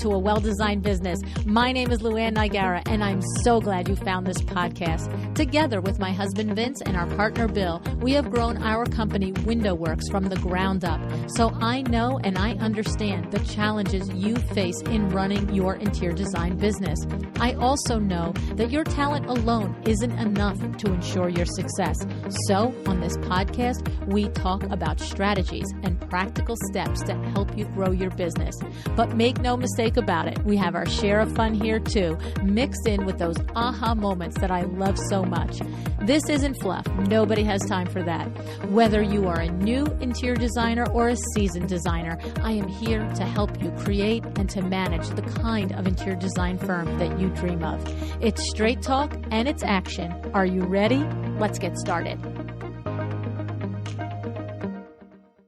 to A Well-Designed Business. My name is Luann Nigara, and I'm so glad you found this podcast. Together with my husband Vince and our partner Bill, we have grown our company WindowWorks from the ground up. So I know and I understand the challenges you face in running your interior design business. I also know that your talent alone isn't enough to ensure your success. So on this podcast, we talk about strategies and practical steps to help you grow your business. But make no mistake about it, we have our share of fun here too, mixed in with those aha moments that I love so much. This isn't fluff. Nobody has time for that. Whether you are a new interior designer or a seasoned designer, I am here to help you create and to manage the kind of interior design firm that you dream of. It's straight talk and it's action. Are you ready? Let's get started.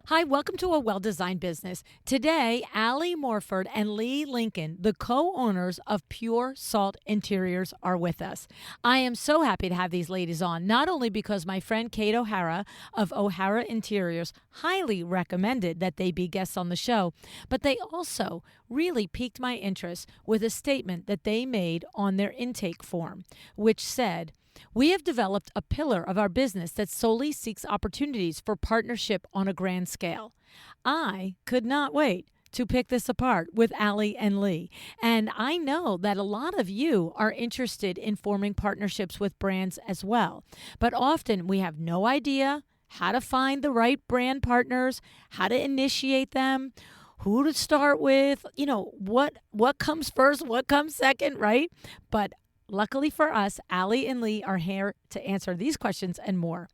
Hi, welcome to A Well-Designed Business. Today, Aly Morford and Leigh Lincoln, the co-owners of Pure Salt Interiors, are with us. I am so happy to have these ladies on, not only because my friend Kate O'Hara of O'Hara Interiors highly recommended that they be guests on the show, but they also really piqued my interest with a statement that they made on their intake form, which said, "We have developed a pillar of our business that solely seeks opportunities for partnership on a grand scale." I could not wait to pick this apart with Aly and Leigh. And I know that a lot of you are interested in forming partnerships with brands as well. But often we have no idea how to find the right brand partners, how to initiate them, who to start with, what comes first, what comes second, right? But luckily for us, Aly and Leigh are here to answer these questions and more.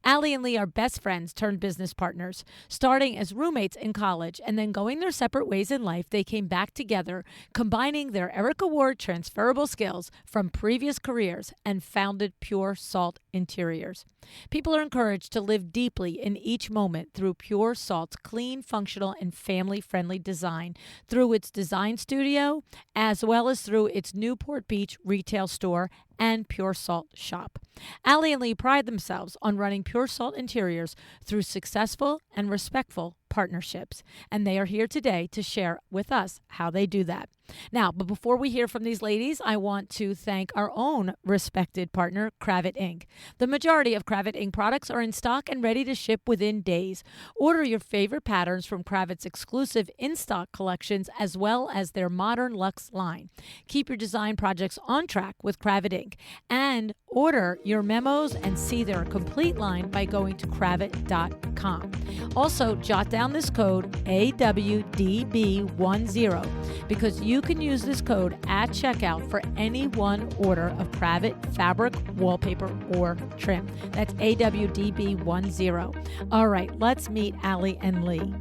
Aly and Leigh are best friends turned business partners. Starting as roommates in college and then going their separate ways in life, they came back together, combining their Eric Award transferable skills from previous careers and founded Pure Salt Interiors. People are encouraged to live deeply in each moment through Pure Salt's clean, functional, and family-friendly design, through its design studio, as well as through its Newport Beach retail store and Pure Salt shop. Aly and Leigh pride themselves on running Pure Salt Interiors through successful and respectful partnerships, and they are here today to share with us how they do that. Now, but before we hear from these ladies, I want to thank our own respected partner, Kravet Inc. The majority of Kravet Inc. products are in stock and ready to ship within days. Order your favorite patterns from Kravet's exclusive in-stock collections as well as their modern luxe line. Keep your design projects on track with Kravet Inc. and order your memos and see their complete line by going to kravet.com. Also, jot down this code AWDB10 because you can use this code at checkout for any one order of Kravet fabric, wallpaper, or trim. That's AWDB10. All right, let's meet Aly and Leigh.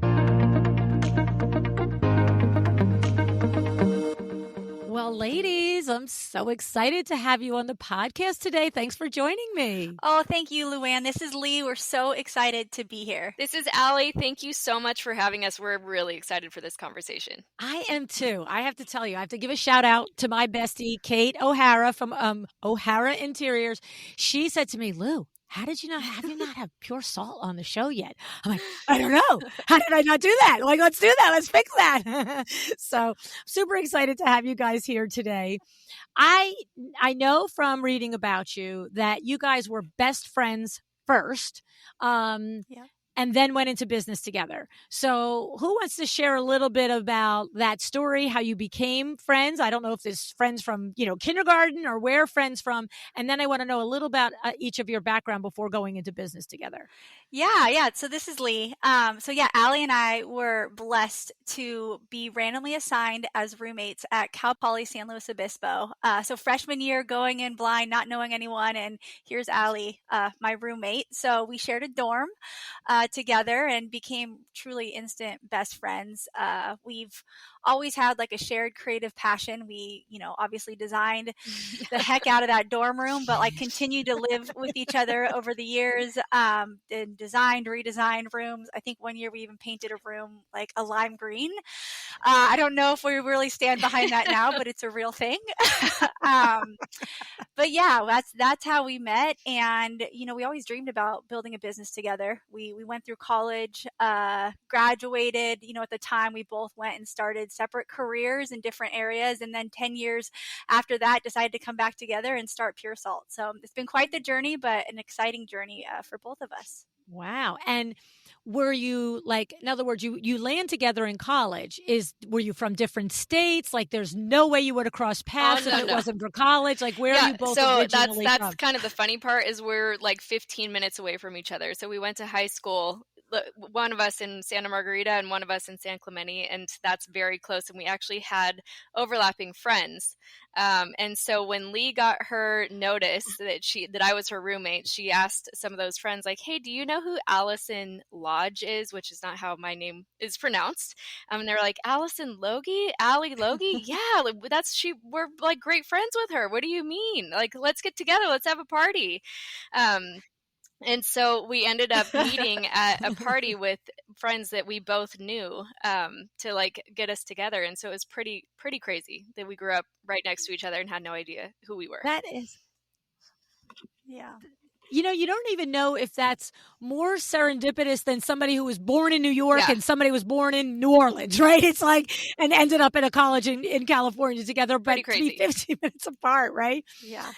Well, ladies, I'm so excited to have you on the podcast today. Thanks for joining me. Oh, thank you, Luann. This is Leigh. We're so excited to be here. This is Aly. Thank you so much for having us. We're really excited for this conversation. I am too. I have to tell you, I have to give a shout out to my bestie, Kate O'Hara from O'Hara Interiors. She said to me, "Lou, have you not had Pure Salt on the show yet?" I'm like, "I don't know. How did I not do that?" I'm like, let's do that. Let's fix that. So super excited to have you guys here today. I know from reading about you that you guys were best friends first. And then went into business together. So who wants to share a little bit about that story, how you became friends? I don't know if it's friends from, kindergarten or where friends from. And then I want to know a little about each of your background before going into business together. Yeah. So this is Leigh. Aly and I were blessed to be randomly assigned as roommates at Cal Poly San Luis Obispo. So freshman year, going in blind, not knowing anyone. And here's Aly, my roommate. So we shared a dorm together and became truly instant best friends. We've always had like a shared creative passion. We, obviously designed the heck out of that dorm room, but like continued to live with each other over the years, and redesigned rooms. I think one year we even painted a room like a lime green. I don't know if we really stand behind that now, but it's a real thing. But yeah, that's how we met. And, we always dreamed about building a business together. We went went through college, graduated. At the time we both went and started separate careers in different areas. And then 10 years after that, decided to come back together and start Pure Salt. So it's been quite the journey, but an exciting journey for both of us. Wow. And were you like, in other words, you land together in college. Were you from different states? Like there's no way you would have crossed paths if it wasn't for college. Like where are you both originally that's from? kind of the funny part is we're like 15 minutes away from each other. So we went to high school, one of us in Santa Margarita and one of us in San Clemente, and that's very close. And we actually had overlapping friends. And so when Leigh got her notice that I was her roommate, she asked some of those friends, like, "Hey, do you know who Allison Lodge is?" Which is not how my name is pronounced. And they're like, "Allison Logie, Aly Logie, yeah, we're like great friends with her. What do you mean? Like, let's get together, let's have a party." And so we ended up meeting at a party with friends that we both knew to like get us together. And so it was pretty crazy that we grew up right next to each other and had no idea who we were. That is, yeah. You don't even know if that's more serendipitous than somebody who was born in New York and somebody was born in New Orleans, right? It's like, and ended up in a college in California together, but to be 15 minutes apart, right? Yeah.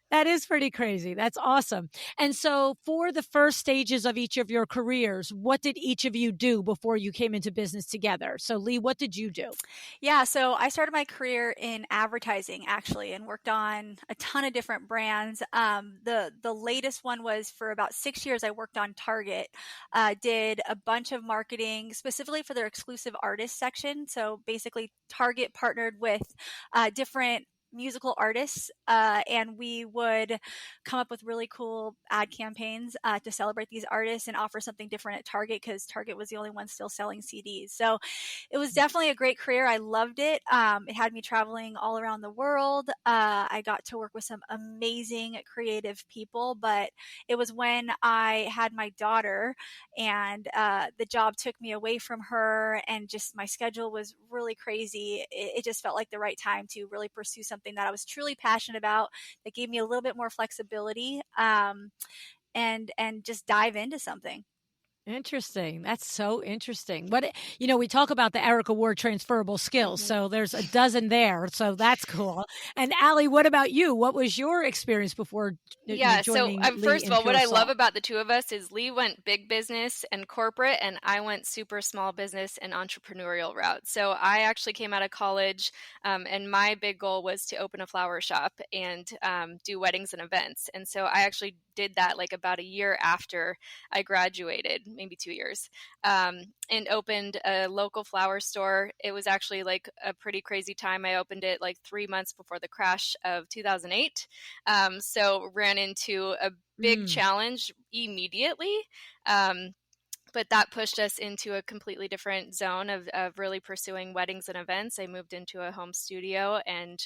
That is pretty crazy. That's awesome. And so for the first stages of each of your careers, what did each of you do before you came into business together? So Leigh, what did you do? Yeah, so I started my career in advertising actually and worked on a ton of different brands. The latest one was for about 6 years I worked on Target, did a bunch of marketing specifically for their exclusive artist section. So basically Target partnered with different musical artists, and we would come up with really cool ad campaigns to celebrate these artists and offer something different at Target because Target was the only one still selling CDs. So it was definitely a great career. I loved it. It had me traveling all around the world. I got to work with some amazing creative people, but it was when I had my daughter and the job took me away from her and just my schedule was really crazy. It just felt like the right time to really pursue something that I was truly passionate about, that gave me a little bit more flexibility, and just dive into something. Interesting. That's so interesting. We talk about the Eric Award transferable skills. Mm-hmm. So there's a dozen there. So that's cool. And Aly, what about you? What was your experience before joining Leigh first of all, what I Salt? love about the two of us is Leigh went big business and corporate, and I went super small business and entrepreneurial route. So I actually came out of college, and my big goal was to open a flower shop and do weddings and events. And so I actually did that like about a year after I graduated, maybe 2 years, and opened a local flower store. It was actually like a pretty crazy time. I opened it like 3 months before the crash of 2008. So ran into a big challenge immediately. But that pushed us into a completely different zone of really pursuing weddings and events. I moved into a home studio and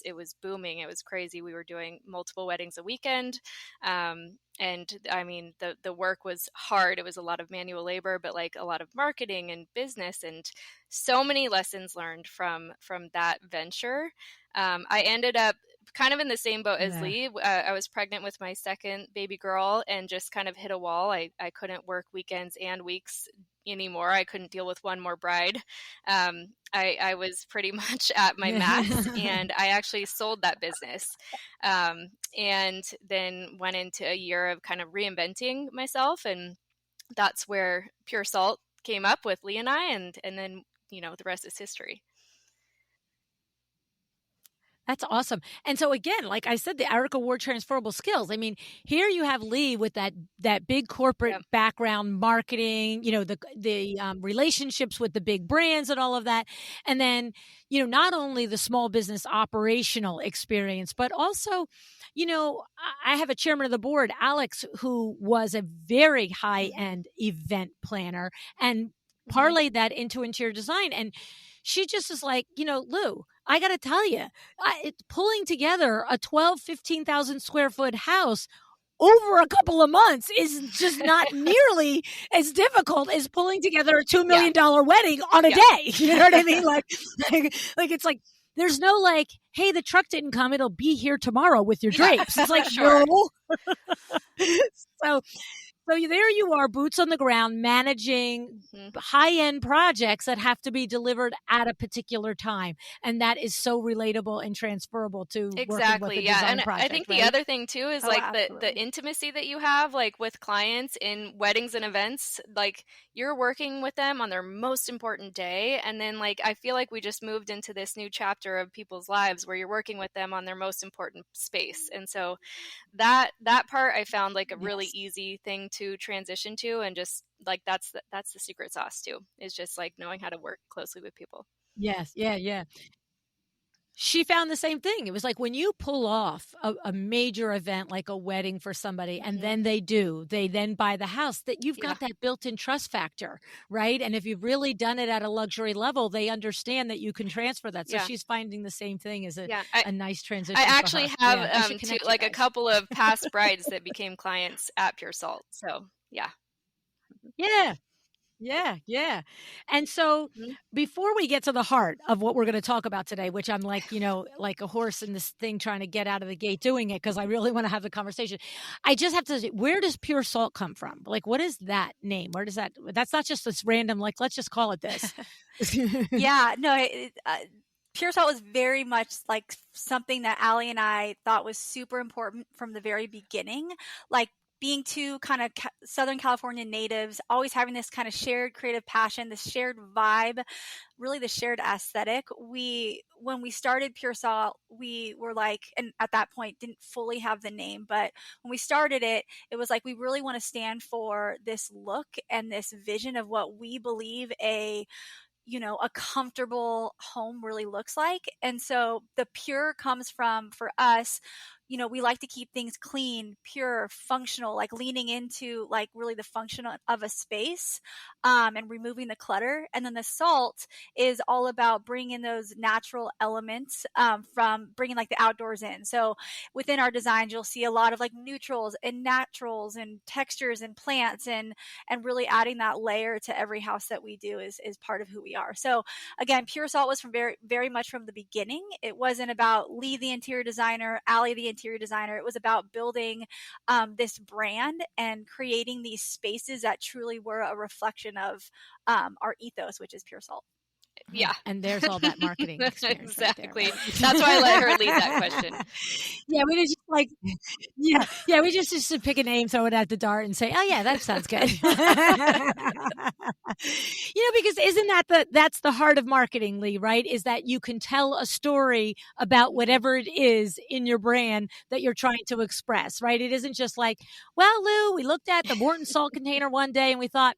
it was booming. It was crazy. We were doing multiple weddings a weekend. And I mean, the work was hard. It was a lot of manual labor, but like a lot of marketing and business and so many lessons learned from that venture. I ended up kind of in the same boat as Leigh. I was pregnant with my second baby girl and just kind of hit a wall. I couldn't work weekends and weeks anymore. I couldn't deal with one more bride. I was pretty much at my max, and I actually sold that business, and then went into a year of kind of reinventing myself, and that's where Pure Salt came up with Leigh and I, and then the rest is history. That's awesome. And so again, like I said, the Eric Award transferable skills. I mean, here you have Leigh with that big corporate background, marketing, the relationships with the big brands and all of that. And then, not only the small business operational experience, but also, I have a chairman of the board, Alex, who was a very high-end event planner and parlayed that into interior design. And she just is like, Lou, I got to tell you, pulling together a 15,000 square foot house over a couple of months is just not nearly as difficult as pulling together a $2 million wedding on a day. You know what I mean? Like it's like, there's no like, hey, the truck didn't come. It'll be here tomorrow with your drapes. It's like, sure. no. So there you are, boots on the ground, managing high-end projects that have to be delivered at a particular time. And that is so relatable and transferable to working with a Exactly. Yeah. design And I project, think the right? other thing too is Oh, like the absolutely. intimacy that you have like with clients in weddings and events, like you're working with them on their most important day. And then like I feel like we just moved into this new chapter of people's lives where you're working with them on their most important space. And so that part I found like a really Yes. easy thing to transition to, and just like that's the secret sauce too, is just like knowing how to work closely with people. Yes. Yeah. Yeah. She found the same thing. It was like when you pull off a major event like a wedding for somebody, and then they then buy the house, that you've Yeah. got that built-in trust factor, right? And if you've really done it at a luxury level, they understand that you can transfer that. So Yeah. she's finding the same thing as Yeah. a nice I transition for actually her. have Yeah, I should two connect you like a guys. couple of past brides that became clients at Pure Salt. So yeah. Yeah. Yeah, yeah. And so Mhm. before we get to the heart of what we're going to talk about today, which I'm like, like a horse in this thing trying to get out of the gate doing it because I really want to have the conversation. I just have to say, where does Pure Salt come from? Like, what is that name? Where does that's not just this random, like, let's just call it this. Yeah, no, Pure Salt was very much like something that Aly and I thought was super important from the very beginning. Like being two kind of Southern California natives, always having this kind of shared creative passion, this shared vibe, really the shared aesthetic. When we started Pure Salt, we were like, and at that point didn't fully have the name, but when we started it, it was like we really want to stand for this look and this vision of what we believe a comfortable home really looks like. And so the pure comes from, for us, we like to keep things clean, pure, functional, like leaning into like really the function of a space, and removing the clutter. And then the salt is all about bringing those natural elements, from bringing like the outdoors in. So within our designs, you'll see a lot of like neutrals and naturals and textures and plants, and really adding that layer to every house that we do is part of who we are. So again, Pure Salt was from very, very much from the beginning. It wasn't about Leigh, the interior designer, Aly, the interior designer. It was about building this brand and creating these spaces that truly were a reflection of our ethos, which is Pure Salt. Yeah. And there's all that marketing experience right there, Exactly. right? That's why I let her lead that question. Yeah, we just like, yeah, we just to pick a name, throw it at the dart, and say, "Oh yeah, that sounds good." Because isn't that's the heart of marketing, Leigh? Right? Is that you can tell a story about whatever it is in your brand that you're trying to express, right? It isn't just like, "Well, Lou, we looked at the Morton salt container one day and we thought,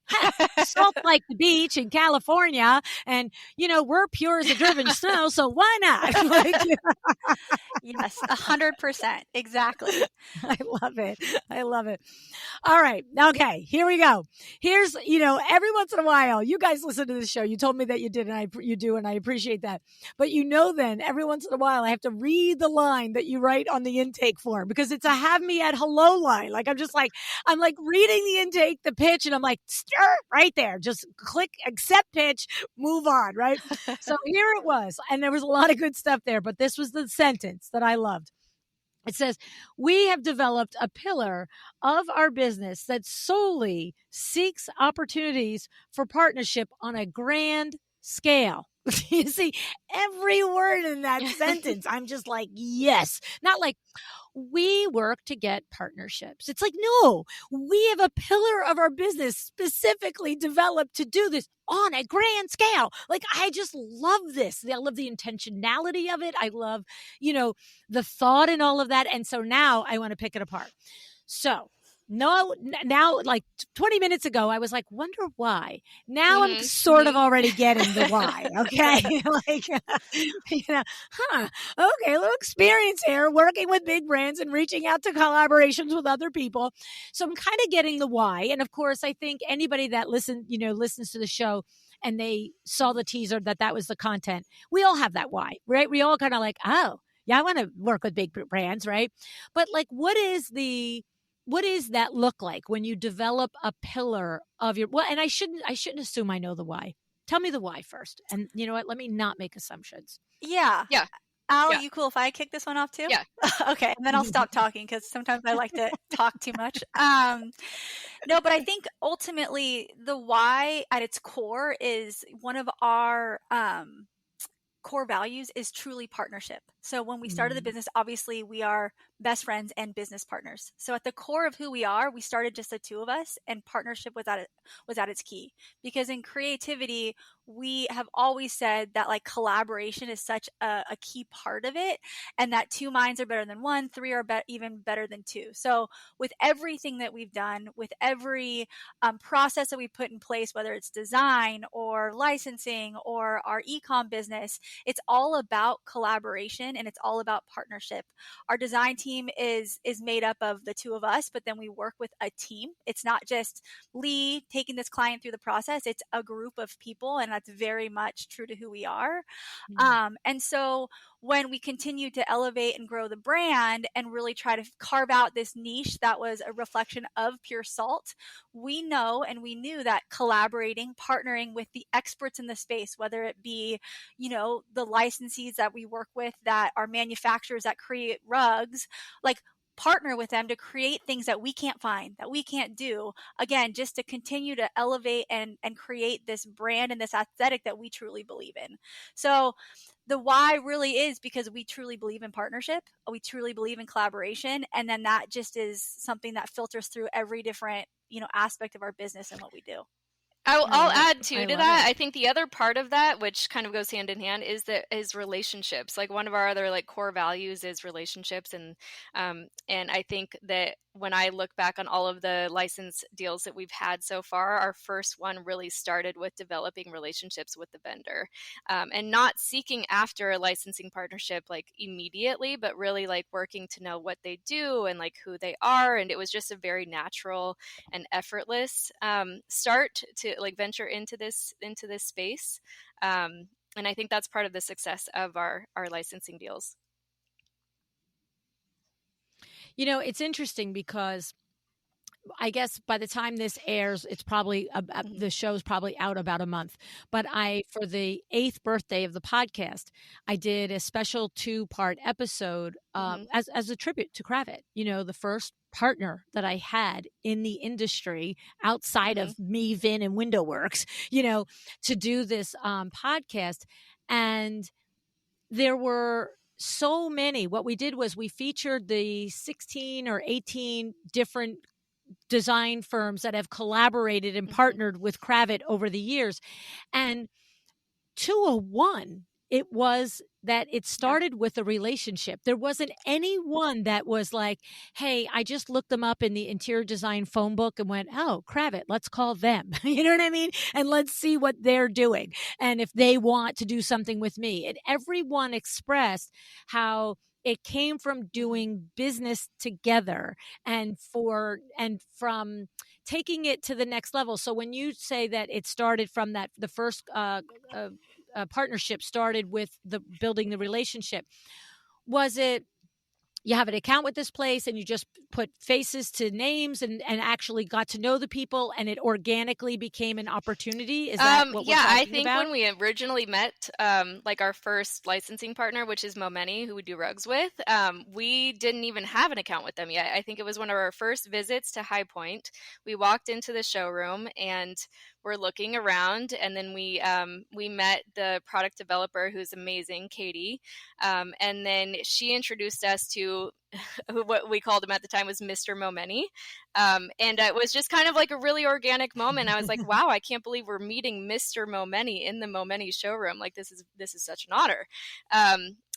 salt like the beach in California, and we're pure as the driven snow, so why not?" Like, Yes, 100%. Exactly. I love it. I love it. All right. Okay. Here we go. Here's, every once in a while, you guys listen to this show. You told me that you did, and you do, and I appreciate that. But then every once in a while, I have to read the line that you write on the intake form because it's a have me at hello line. Like, I'm like reading the intake, the pitch, and I'm like, stir right there. Just click accept pitch, move on. Right. So here it was. And there was a lot of good stuff there, but this was the sentence that I loved. It says, "We have developed a pillar of our business that solely seeks opportunities for partnership on a grand scale." You see, every word in that sentence, I'm just like, yes. Not like, we work to get partnerships. It's like, no, we have a pillar of our business specifically developed to do this on a grand scale. Like, I just love this. I love the intentionality of it. I love, the thought and all of that. And so now I want to pick it apart. So no, now like 20 minutes ago, I was like, wonder why. Now I'm sort of already getting the why. Okay. Like, okay, a little experience here working with big brands and reaching out to collaborations with other people. So I'm kind of getting the why. And of course, I think anybody that listens to the show and they saw the teaser that was the content, we all have that why, right? We all kind of like, oh, yeah, I want to work with big brands, right? But like, what does that look like when you develop a pillar of your, well, and I shouldn't assume I know the why. Tell me the why first. And you know what? Let me not make assumptions. Yeah. Yeah. Al, Yeah. you cool if I kick this one off too? Yeah. Okay, and then I'll stop talking because sometimes I like to talk too much. No, but I think ultimately the why at its core is one of our core values is truly partnership. So when we started the business, obviously we are best friends and business partners. So at the core of who we are, we started just the two of us, and partnership was at its key. Because in creativity, we have always said that like collaboration is such a key part of it, and that two minds are better than one, three are even better than two. So with everything that we've done, with every process that we put in place, whether it's design or licensing or our e-com business, it's all about collaboration and it's all about partnership. Our design team is made up of the two of us, but then we work with a team. It's not just Leigh taking this client through the process. It's a group of people, and that's very much true to who we are. And so when we continue to elevate and grow the brand and really try to carve out this niche that was a reflection of pure salt, we know and we knew that collaborating, partnering with the experts in the space, whether it be, the licensees that we work with that are manufacturers that create rugs, like partner with them to create things that we can't find, that we can't do, again, just to continue to elevate and create this brand and this aesthetic that we truly believe in. So the why really is because we truly believe in partnership, we truly believe in collaboration, and then that just is something that filters through every different aspect of our business and what we do. I'll add to that. it. I think the other part of that, which kind of goes hand in hand, is relationships. Like one of our other like core values is relationships, and I think that when I look back on all of the license deals that we've had so far, our first one really started with developing relationships with the vendor, and not seeking after a licensing partnership like immediately, but really like working to know what they do and like who they are. And it was just a very natural and effortless start to like venture into this space. And I think that's part of the success of our licensing deals. It's interesting because I guess by the time this airs, it's probably the show's probably out about a month. But for the 8th birthday of the podcast, I did a special 2-part episode as a tribute to Kravit. The first partner that I had in the industry outside of me, Vin, and Window Works, to do this podcast. And there were so many. What we did was we featured the 16 or 18 different design firms that have collaborated and partnered with Kravit over the years. And 201, it was that it started with a relationship. There wasn't anyone that was like, hey, I just looked them up in the interior design phone book and went, oh, Kravit, let's call them. You know what I mean? And let's see what they're doing. And if they want to do something with me. And everyone expressed how it came from doing business together and from taking it to the next level. So when you say that it started from the first partnership started with the building the relationship, was it you have an account with this place and you just put faces to names and actually got to know the people and it organically became an opportunity? Is that what we're talking I think about? when we originally met, like our first licensing partner, which is Momeni, who we do rugs with, we didn't even have an account with them yet. I think it was one of our first visits to High Point. We walked into the showroom and we're looking around, and then we met the product developer, who's amazing, Katie, and then she introduced us to what we called him at the time was Mr. Momeni, and it was just kind of like a really organic moment. I was like, wow, I can't believe we're meeting Mr. Momeni in the Momeni showroom. Like this is such an honor.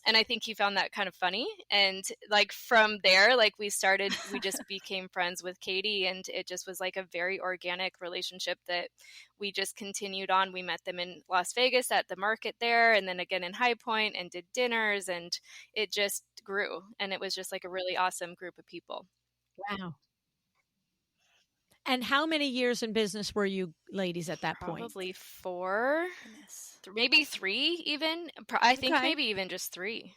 And I think he found that kind of funny. And like from there, like we just became friends with Katie, and it just was like a very organic relationship that we just continued on. We met them in Las Vegas at the market there, and then again in High Point, and did dinners, and it just grew. And it was just like a really awesome group of people. Wow. And how many years in business were you ladies at that point? Probably 4. Maybe 3 even. I think maybe even just 3.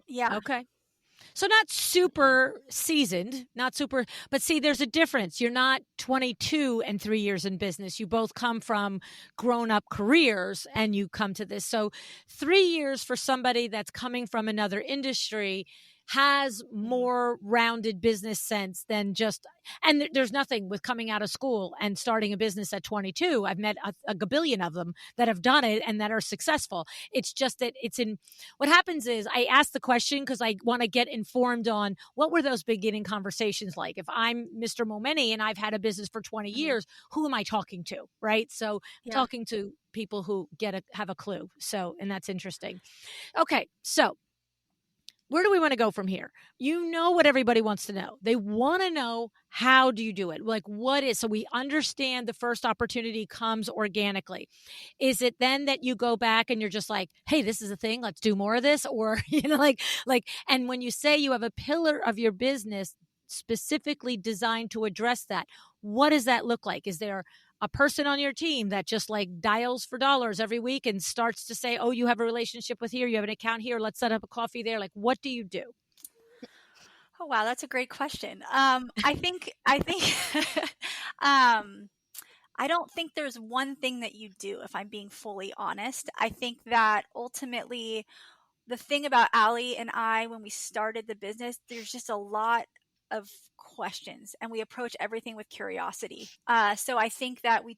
Yeah. Okay. So not super seasoned, not super, but see, there's a difference. You're not 22 and 3 years in business. You both come from grown up careers and you come to this. So 3 years for somebody that's coming from another industry has Mhm. more rounded business sense than just, and there's nothing with coming out of school and starting a business at 22. I've met a gabillion of them that have done it and that are successful. It's just that it's in, what happens is I ask the question because I want to get informed on what were those beginning conversations like. If I'm Mr. Momeni and I've had a business for 20 Mhm. years, who am I talking to? Right. So Yeah. talking to people who have a clue. So, and that's interesting. Okay. So where do we want to go from here? You know what everybody wants to know. They want to know, how do you do it? Like, what is, so we understand the first opportunity comes organically. Is it then that you go back and you're just like, hey, this is a thing, let's do more of this? Or, and when you say you have a pillar of your business specifically designed to address that, what does that look like? Is there a person on your team that just like dials for dollars every week and starts to say, oh, you have a relationship with here, you have an account here, let's set up a coffee there? Like, what do you do? Oh wow, that's a great question. I think um, I don't think there's one thing that you do, if I'm being fully honest. I think that ultimately the thing about Aly and I, when we started the business, there's just a lot of questions and we approach everything with curiosity. So I think that we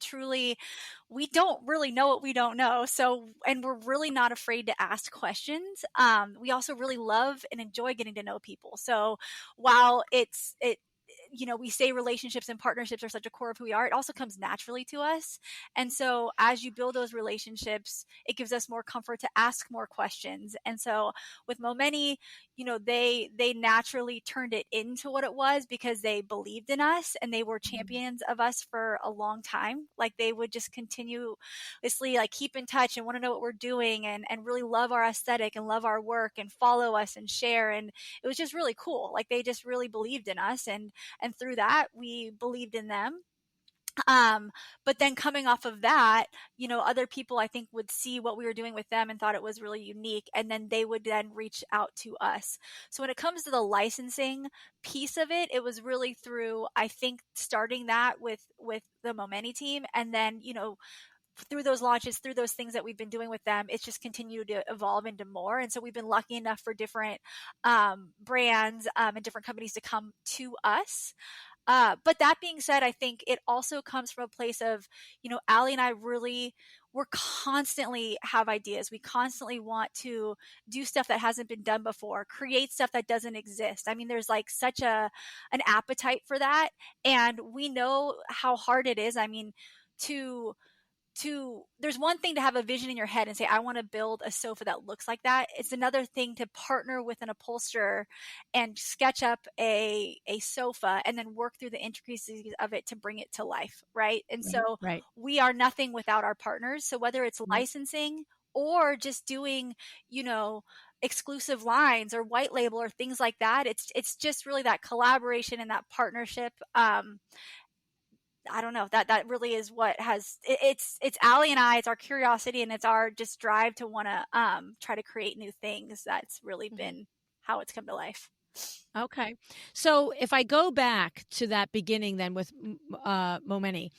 don't really know what we don't know. So, and we're really not afraid to ask questions. We also really love and enjoy getting to know people. So while we say relationships and partnerships are such a core of who we are, it also comes naturally to us. And so as you build those relationships, it gives us more comfort to ask more questions. And so with Momeni, they naturally turned it into what it was because they believed in us and they were champions of us for a long time. Like they would just continuously like keep in touch and want to know what we're doing and really love our aesthetic and love our work and follow us and share. And it was just really cool. Like they just really believed in us, and through that we believed in them. But then coming off of that, other people I think would see what we were doing with them and thought it was really unique, and then they would then reach out to us. So when it comes to the licensing piece of it, it was really through, I think, starting that with the Momeni team, and then through those launches, through those things that we've been doing with them, it's just continued to evolve into more. And so we've been lucky enough for different brands and different companies to come to us. But that being said, I think it also comes from a place of, Aly and I we're constantly have ideas. We constantly want to do stuff that hasn't been done before, create stuff that doesn't exist. I mean, there's like such an appetite for that. And we know how hard it is. I mean, to there's one thing to have a vision in your head and say, I want to build a sofa that looks like that. It's another thing to partner with an upholsterer and sketch up a sofa and then work through the intricacies of it to bring it to life, right? And Right. so Right. we are nothing without our partners. So whether it's Yep. licensing or just doing, you know, exclusive lines or white label or things like that, it's just really that collaboration and that partnership. I don't know, that really is what has it's Aly and I, it's our curiosity and it's our just drive to want to try to create new things. That's really Mhm. been how it's come to life. Okay. So if I go back to that beginning then with Momeni,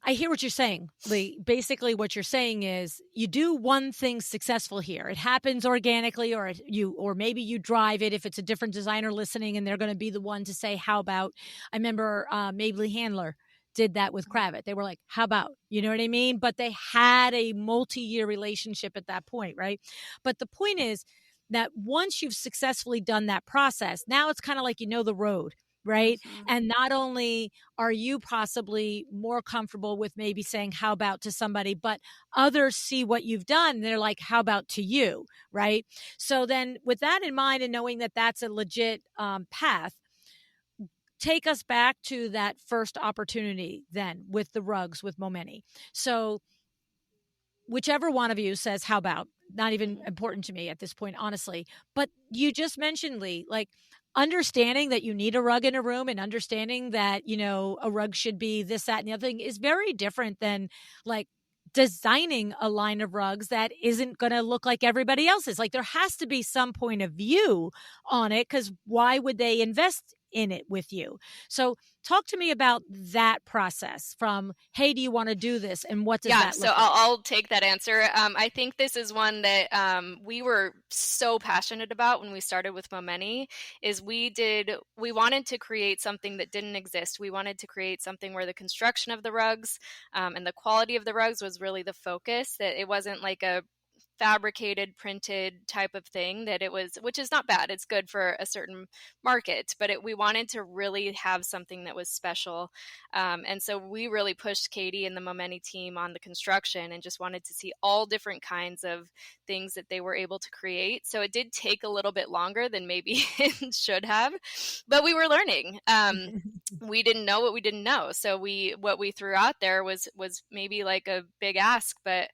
I hear what you're saying, Leigh. Basically, what you're saying is you do one thing successful here. It happens organically, or maybe you drive it if it's a different designer listening, and they're going to be the one to say, "How about?" I remember Mabley Handler did that with Cravat. They were like, "How about?" You know what I mean? But they had a multi-year relationship at that point, right? But the point is that once you've successfully done that process, now it's kind of like you know the road, right? Mm-hmm. And not only are you possibly more comfortable with maybe saying how about to somebody, but others see what you've done and they're like, how about to you, right? So then with that in mind and knowing that that's a legit path, take us back to that first opportunity then with the rugs with Momeni. So whichever one of you says how about, not even Mm-hmm. important to me at this point, honestly. But you just mentioned, Leigh, like understanding that you need a rug in a room and understanding that, a rug should be this, that, and the other thing is very different than like designing a line of rugs that isn't going to look like everybody else's. Like there has to be some point of view on it, because why would they invest in it with you? So talk to me about that process from, hey, do you want to do this? And what does that So look like? I'll take that answer. I think this is one that we were so passionate about when we started with Momeni. Is we wanted to create something that didn't exist. We wanted to create something where the construction of the rugs and the quality of the rugs was really the focus. That it wasn't like a fabricated, printed type of thing, that it was, which is not bad. It's good for a certain market, but we wanted to really have something that was special. And so we really pushed Katie and the Momeni team on the construction and just wanted to see all different kinds of things that they were able to create. So it did take a little bit longer than maybe it should have, but we were learning. We didn't know what we didn't know. So what we threw out there was maybe like a big ask, but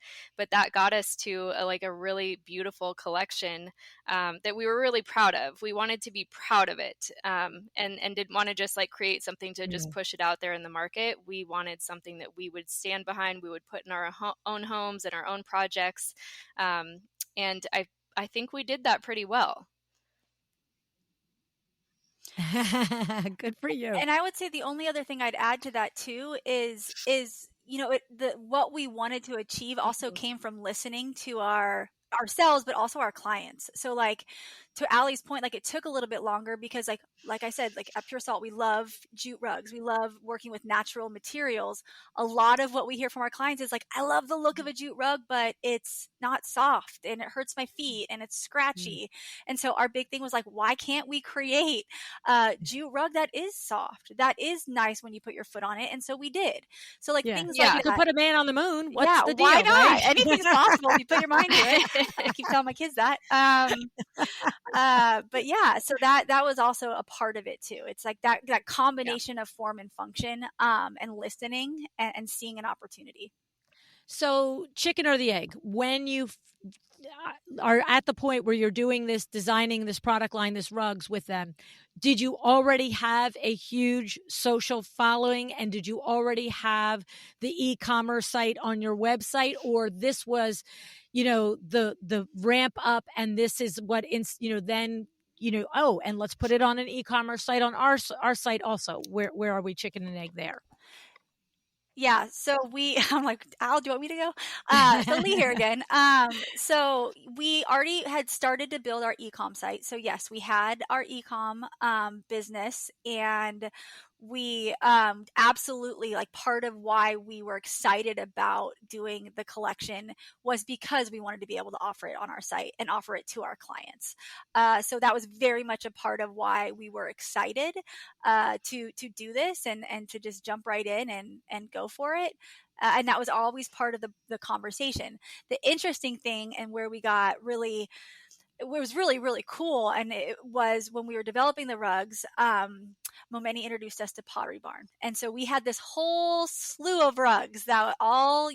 that got us to a really beautiful collection that we were really proud of. We wanted to be proud of it, and didn't want to just like create something to just push it out there in the market. We wanted something that we would stand behind, we would put in our own homes and our own projects, and I think we did that pretty well. Good for you. And I would say the only other thing I'd add to that too is what we wanted to achieve also came from listening to ourselves, but also our clients. So like to Aly's point, like it took a little bit longer because like I said, like at Pure Salt, we love jute rugs. We love working with natural materials. A lot of what we hear from our clients is like, I love the look of a jute rug, but it's not soft and it hurts my feet and it's scratchy. And so our big thing was like, why can't we create a jute rug that is soft, that is nice when you put your foot on it? And so we did. So like things like you could put a man on the moon. What's the deal? Why not? Right? Anything's possible if you put your mind to it. I keep telling my kids that. But yeah, so that was also a part of it too. It's like that combination of form and function, and listening and seeing an opportunity. So chicken or the egg, when you are at the point where you're doing this, designing this product line, this rugs with them, did you already have a huge social following, and did you already have the e-commerce site on your website, or this was, the ramp up, and this is what then and let's put it on an e-commerce site on our site also? Where are we chicken and egg there? Yeah, so I'm like, Al, do you want me to go? So Leigh here again. So we already had started to build our e-com site. So yes, we had our e-com business, and we absolutely, like, part of why we were excited about doing the collection was because we wanted to be able to offer it on our site and offer it to our clients. So that was very much a part of why we were excited to do this and to just jump right in and go for it. And that was always part of the conversation. The interesting thing, and where we got really, it was really, really cool, and it was when we were developing the rugs, Momeni introduced us to Pottery Barn. And so we had this whole slew of rugs that were all,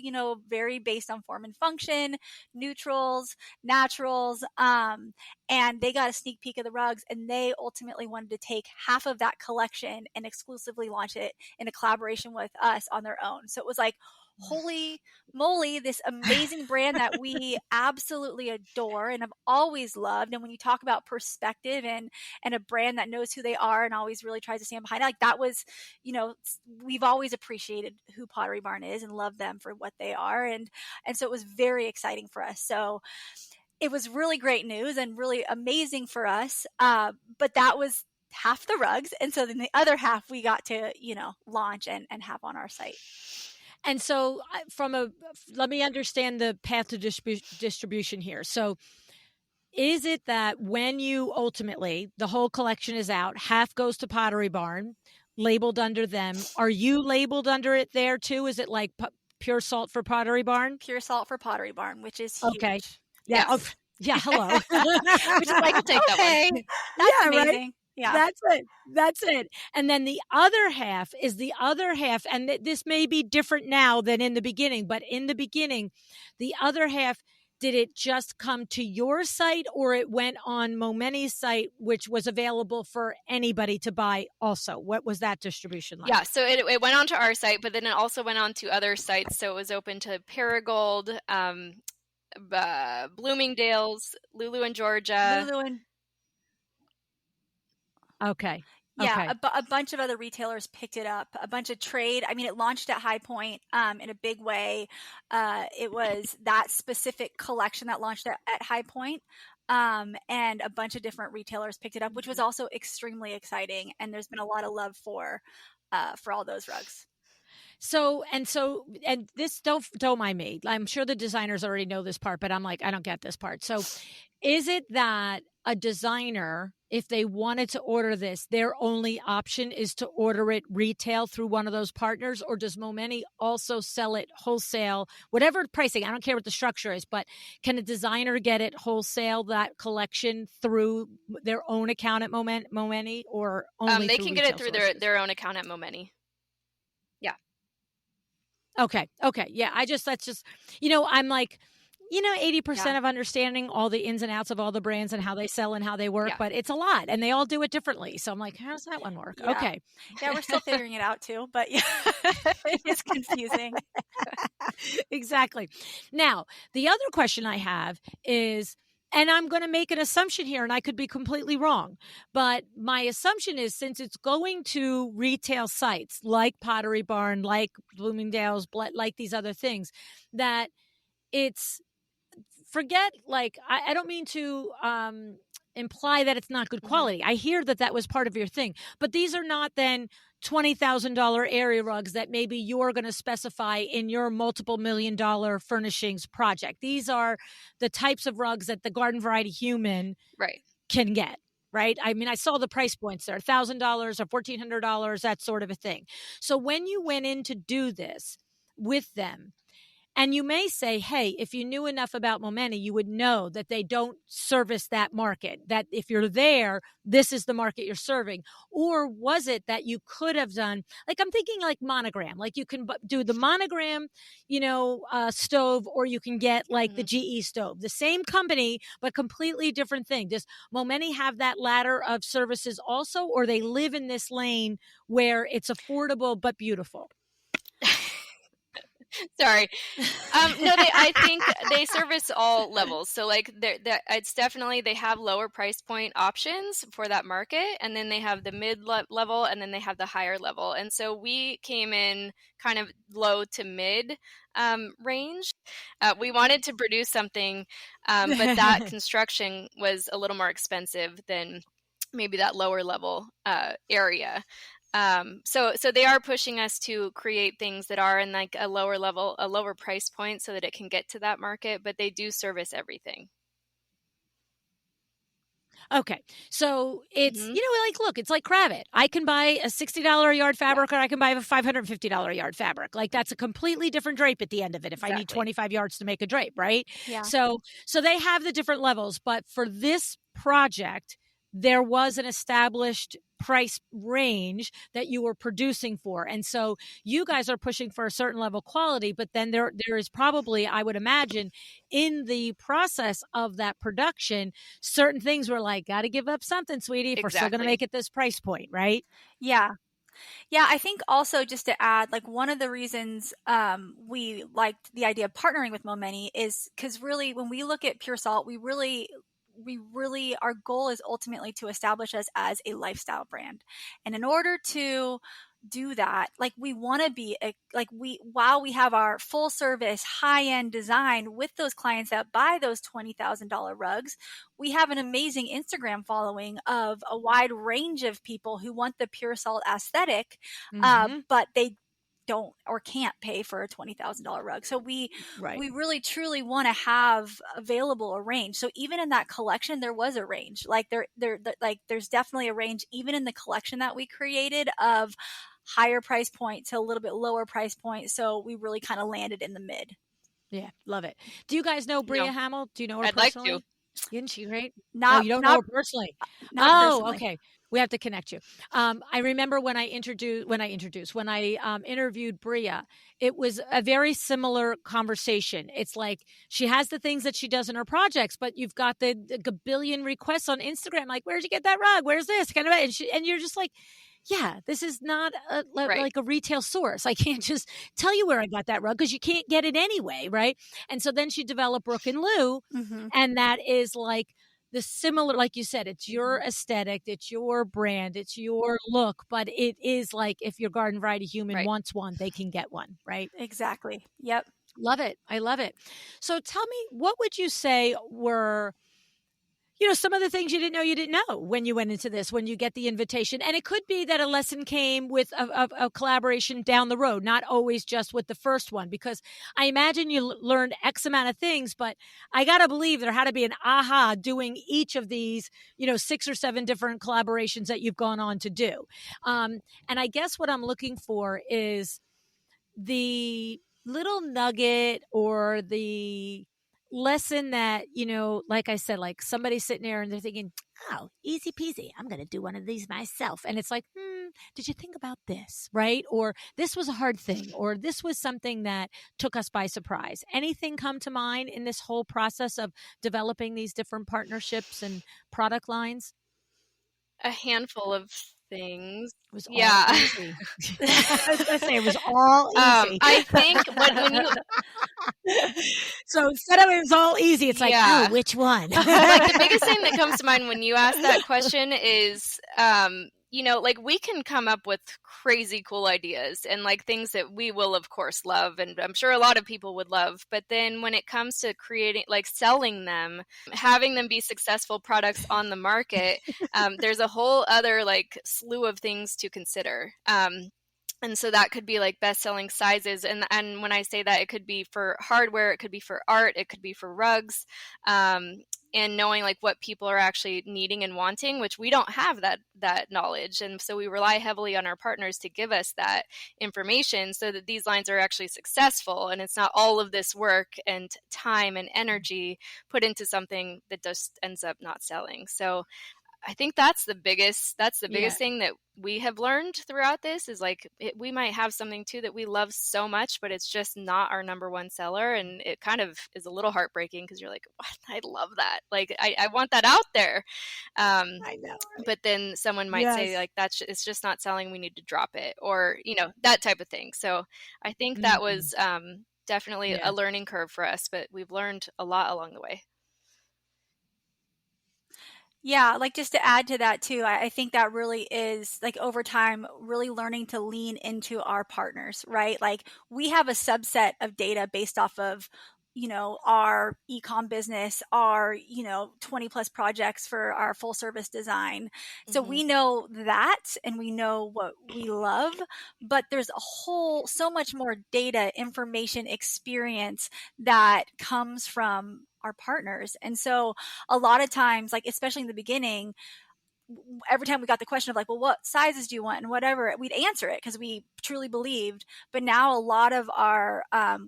very based on form and function, neutrals, naturals, and they got a sneak peek of the rugs, and they ultimately wanted to take half of that collection and exclusively launch it in a collaboration with us on their own. So it was like, holy moly, this amazing brand that we absolutely adore and have always loved. And when you talk about perspective and a brand that knows who they are and always really tries to stand behind it, like that was, we've always appreciated who Pottery Barn is and love them for what they are. And so it was very exciting for us. So it was really great news and really amazing for us. But that was half the rugs. And so then the other half we got to, launch and have on our site. And so let me understand the path to distribution here. So is it that when you ultimately, the whole collection is out, half goes to Pottery Barn, labeled under them? Are you labeled under it there too? Is it like Pure Salt for Pottery Barn? Pure Salt for Pottery Barn, which is huge. Okay. Yeah. Yes. Oh, yeah. Hello. Which is like, take that one. That's amazing. Right? Yeah. That's it. And then the other half is the other half. And this may be different now than in the beginning, but in the beginning, the other half did it just come to your site, or it went on Momeny's site, which was available for anybody to buy also? What was that distribution like? Yeah, so it went onto our site, but then it also went on to other sites. So it was open to Paragold, Bloomingdale's, Lulu in Georgia. Lulu and Okay. yeah, Okay. a bunch of other retailers picked it up. A bunch of trade. I mean, it launched at High Point in a big way. It was that specific collection that launched at High Point, and a bunch of different retailers picked it up, which was also extremely exciting. And there's been a lot of love for all those rugs. So this, don't mind me. I'm sure the designers already know this part, but I'm like, I don't get this part. So is it that a designer, if they wanted to order this, their only option is to order it retail through one of those partners? Or does Momeny also sell it wholesale, whatever pricing? I don't care what the structure is, but can a designer get it wholesale, that collection, through their own account at Momeny, or only They through can get it retail through sources? their own account at Momeny. Yeah. Okay. Yeah. That's just, I'm like, 80% of understanding all the ins and outs of all the brands and how they sell and how they work, Yeah. but it's a lot and they all do it differently. So I'm like, how does that one work? Yeah. Okay. Yeah, we're still figuring it out too, but yeah, it is confusing. Exactly. Now, the other question I have is, and I'm going to make an assumption here, and I could be completely wrong, but my assumption is, since it's going to retail sites like Pottery Barn, like Bloomingdale's, like these other things, that it's, forget, like, I don't mean to imply that it's not good quality. I hear that was part of your thing, but these are not then $20,000 area rugs that maybe you're going to specify in your multiple $1,000,000 furnishings project. These are the types of rugs that the garden variety human Right. can get. Right. I mean, I saw the price points there, $1,000 or $1,400, that sort of a thing. So when you went in to do this with them, and you may say, hey, if you knew enough about Momeny, you would know that they don't service that market, that if you're there, this is the market you're serving. Or was it that you could have done, like, I'm thinking like Monogram, like you can do the Monogram, stove, or you can get like the GE stove, the same company, but completely different thing. Does Momeny have that ladder of services also, or they live in this lane where it's affordable but beautiful? Sorry. No, I think they service all levels. So like it's definitely, they have lower price point options for that market. And then they have the mid level, and then they have the higher level. And so we came in kind of low to mid range. We wanted to produce something, but that construction was a little more expensive than maybe that lower level area. So they are pushing us to create things that are in like a lower level, a lower price point, so that it can get to that market, but they do service everything. Okay. So it's, like, look, it's like Kravet. I can buy a $60 a yard fabric, or I can buy a $550 a yard fabric. Like, that's a completely different drape at the end of it if I need 25 yards to make a drape, right? Yeah. So they have the different levels, but for this project, there was an established price range that you were producing for. And so you guys are pushing for a certain level of quality, but then there is probably, I would imagine, in the process of that production, certain things were like, got to give up something, sweetie, if we're still going to make it this price point, right? Yeah. Yeah, I think also, just to add, like, one of the reasons we liked the idea of partnering with Momeny is because really, when we look at Pure Salt, we really, our goal is ultimately to establish us as a lifestyle brand. And in order to do that, like, we want to be while we have our full service high end design with those clients that buy those $20,000 rugs, we have an amazing Instagram following of a wide range of people who want the Pure Salt aesthetic, but they don't or can't pay for a $20,000 rug. So we really truly want to have available a range. So even in that collection, there was a range. Like there's definitely a range even in the collection that we created, of higher price point to a little bit lower price point. So we really kind of landed in the mid. Yeah, love it. Do you guys know Bria Hamill? Do you know her I'd personally? like to. Isn't she great? Not, you don't know her personally. Not personally. Okay. We have to connect you. I remember when I interviewed Bria, it was a very similar conversation. It's like she has the things that she does in her projects, but you've got the gabillion requests on Instagram, like, where'd you get that rug? Where's this? Kind of, and you're just like, yeah, this is not Right. like a retail source. I can't just tell you where I got that rug because you can't get it anyway, right? And so then she developed Brooke and Lou, Mm-hmm. and that is like the similar, like you said, it's your aesthetic, it's your brand, it's your look, but it is like if your garden variety human Right. wants one, they can get one, right? Exactly. Yep. Love it. I love it. So tell me, what would you say were, some of the things you didn't know when you went into this, when you get the invitation? And it could be that a lesson came with a collaboration down the road, not always just with the first one, because I imagine you learned X amount of things, but I got to believe there had to be an aha doing each of these, 6 or 7 different collaborations that you've gone on to do. And I guess what I'm looking for is the little nugget or the lesson that, like I said, like somebody sitting there and they're thinking, oh, easy peasy, I'm going to do one of these myself. And it's like, did you think about this? Right? Or this was a hard thing, or this was something that took us by surprise. Anything come to mind in this whole process of developing these different partnerships and product lines? A handful of things. It was all Yeah. easy. I was going to say it was all easy. I think when you So instead of it was all easy, it's like, Yeah. oh, which one? like the biggest thing that comes to mind when you ask that question is like we can come up with crazy cool ideas and like things that we will of course love, and I'm sure a lot of people would love, but then when it comes to creating, like selling them, having them be successful products on the market, there's a whole other like slew of things to consider. And so that could be like best-selling sizes. And when I say that, it could be for hardware, it could be for art, it could be for rugs, and knowing like what people are actually needing and wanting, which we don't have that knowledge. And so we rely heavily on our partners to give us that information so that these lines are actually successful. And it's not all of this work and time and energy put into something that just ends up not selling. So I think that's the biggest thing that we have learned throughout this is like we might have something too that we love so much, but it's just not our number one seller, and it kind of is a little heartbreaking because you're like, what? I love that, like I want that out there, I know, right? but then someone might say like it's just not selling, we need to drop it, or that type of thing. So I think that was definitely a learning curve for us, but we've learned a lot along the way. Yeah, like just to add to that too, I think that really is like over time, really learning to lean into our partners, right? Like we have a subset of data based off of, our e-com business, our, 20 plus projects for our full service design. So we know that and we know what we love, but there's so much more data, information, experience that comes from our partners. And so a lot of times, like especially in the beginning, every time we got the question of like, well, what sizes do you want and whatever, we'd answer it because we truly believed. But now a lot of our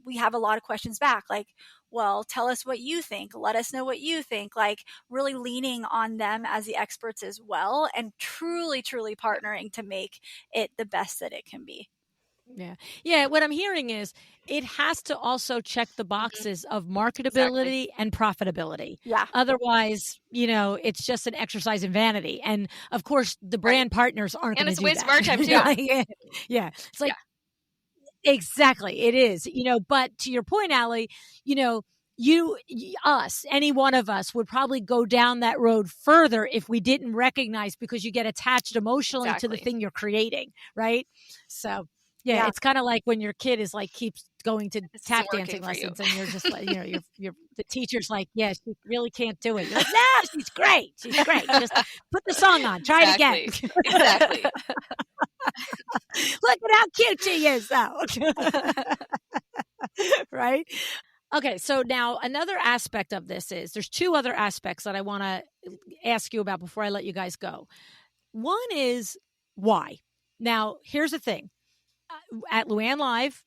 we have a lot of questions back, like, well, tell us what you think, let us know what you think, like really leaning on them as the experts as well, and truly partnering to make it the best that it can be. Yeah. What I'm hearing is it has to also check the boxes of marketability and profitability. Yeah. Otherwise, it's just an exercise in vanity. And of course, the brand partners aren't going to do that. And it's a waste of our time too. Yeah. It's like, exactly. It is, but to your point, Aly, any one of us would probably go down that road further if we didn't recognize, because you get attached emotionally to the thing you're creating. Right. So yeah, it's kind of like when your kid is like keeps going to tap dancing lessons, and you're just like, you're the teacher's like, yeah, she really can't do it. You're like, no, she's great. She's great. Just put the song on. Try it again. Exactly. Look at how cute she is, though. Right? Okay, so now another aspect of this is there's 2 other aspects that I want to ask you about before I let you guys go. One is why. Now, here's the thing. At Luann Live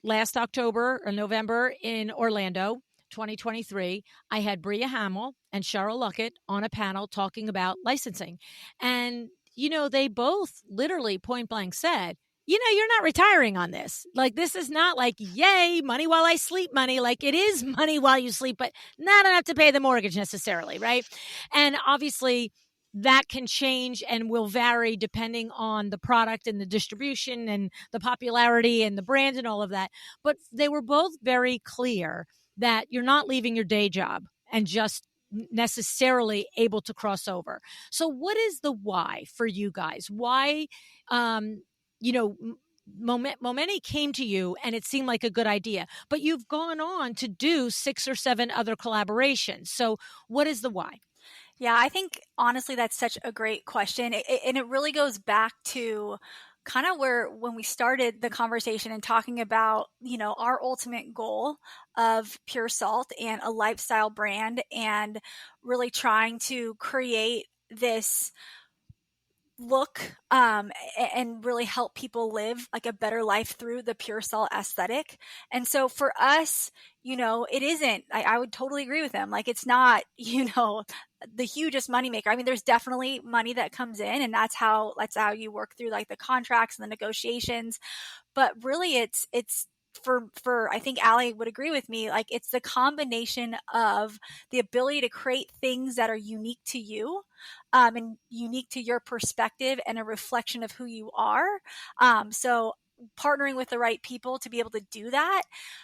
last October or November in Orlando, 2023, I had Bria Hamill and Cheryl Luckett on a panel talking about licensing. And they both literally point blank said, you're not retiring on this. Like, this is not like, yay, money while I sleep money. Like, it is money while you sleep, but not enough to pay the mortgage necessarily, right? And obviously, that can change and will vary depending on the product and the distribution and the popularity and the brand and all of that. But they were both very clear that you're not leaving your day job and just necessarily able to cross over. So what is the why for you guys? Why, you know, Momenti came to you and it seemed like a good idea, but you've gone on to do 6 or 7 other collaborations. So what is the why? Yeah, I think honestly that's such a great question. And it really goes back to kind of where when we started the conversation and talking about, our ultimate goal of Pure Salt and a lifestyle brand, and really trying to create this look and really help people live like a better life through the Pure Salt aesthetic. And so for us, it isn't, I would totally agree with them. Like, it's not, the hugest moneymaker. I mean, there's definitely money that comes in, and that's how you work through like the contracts and the negotiations. But really it's for I think Aly would agree with me, like, it's the combination of the ability to create things that are unique to you, and unique to your perspective and a reflection of who you are. So partnering with the right people to be able to do that.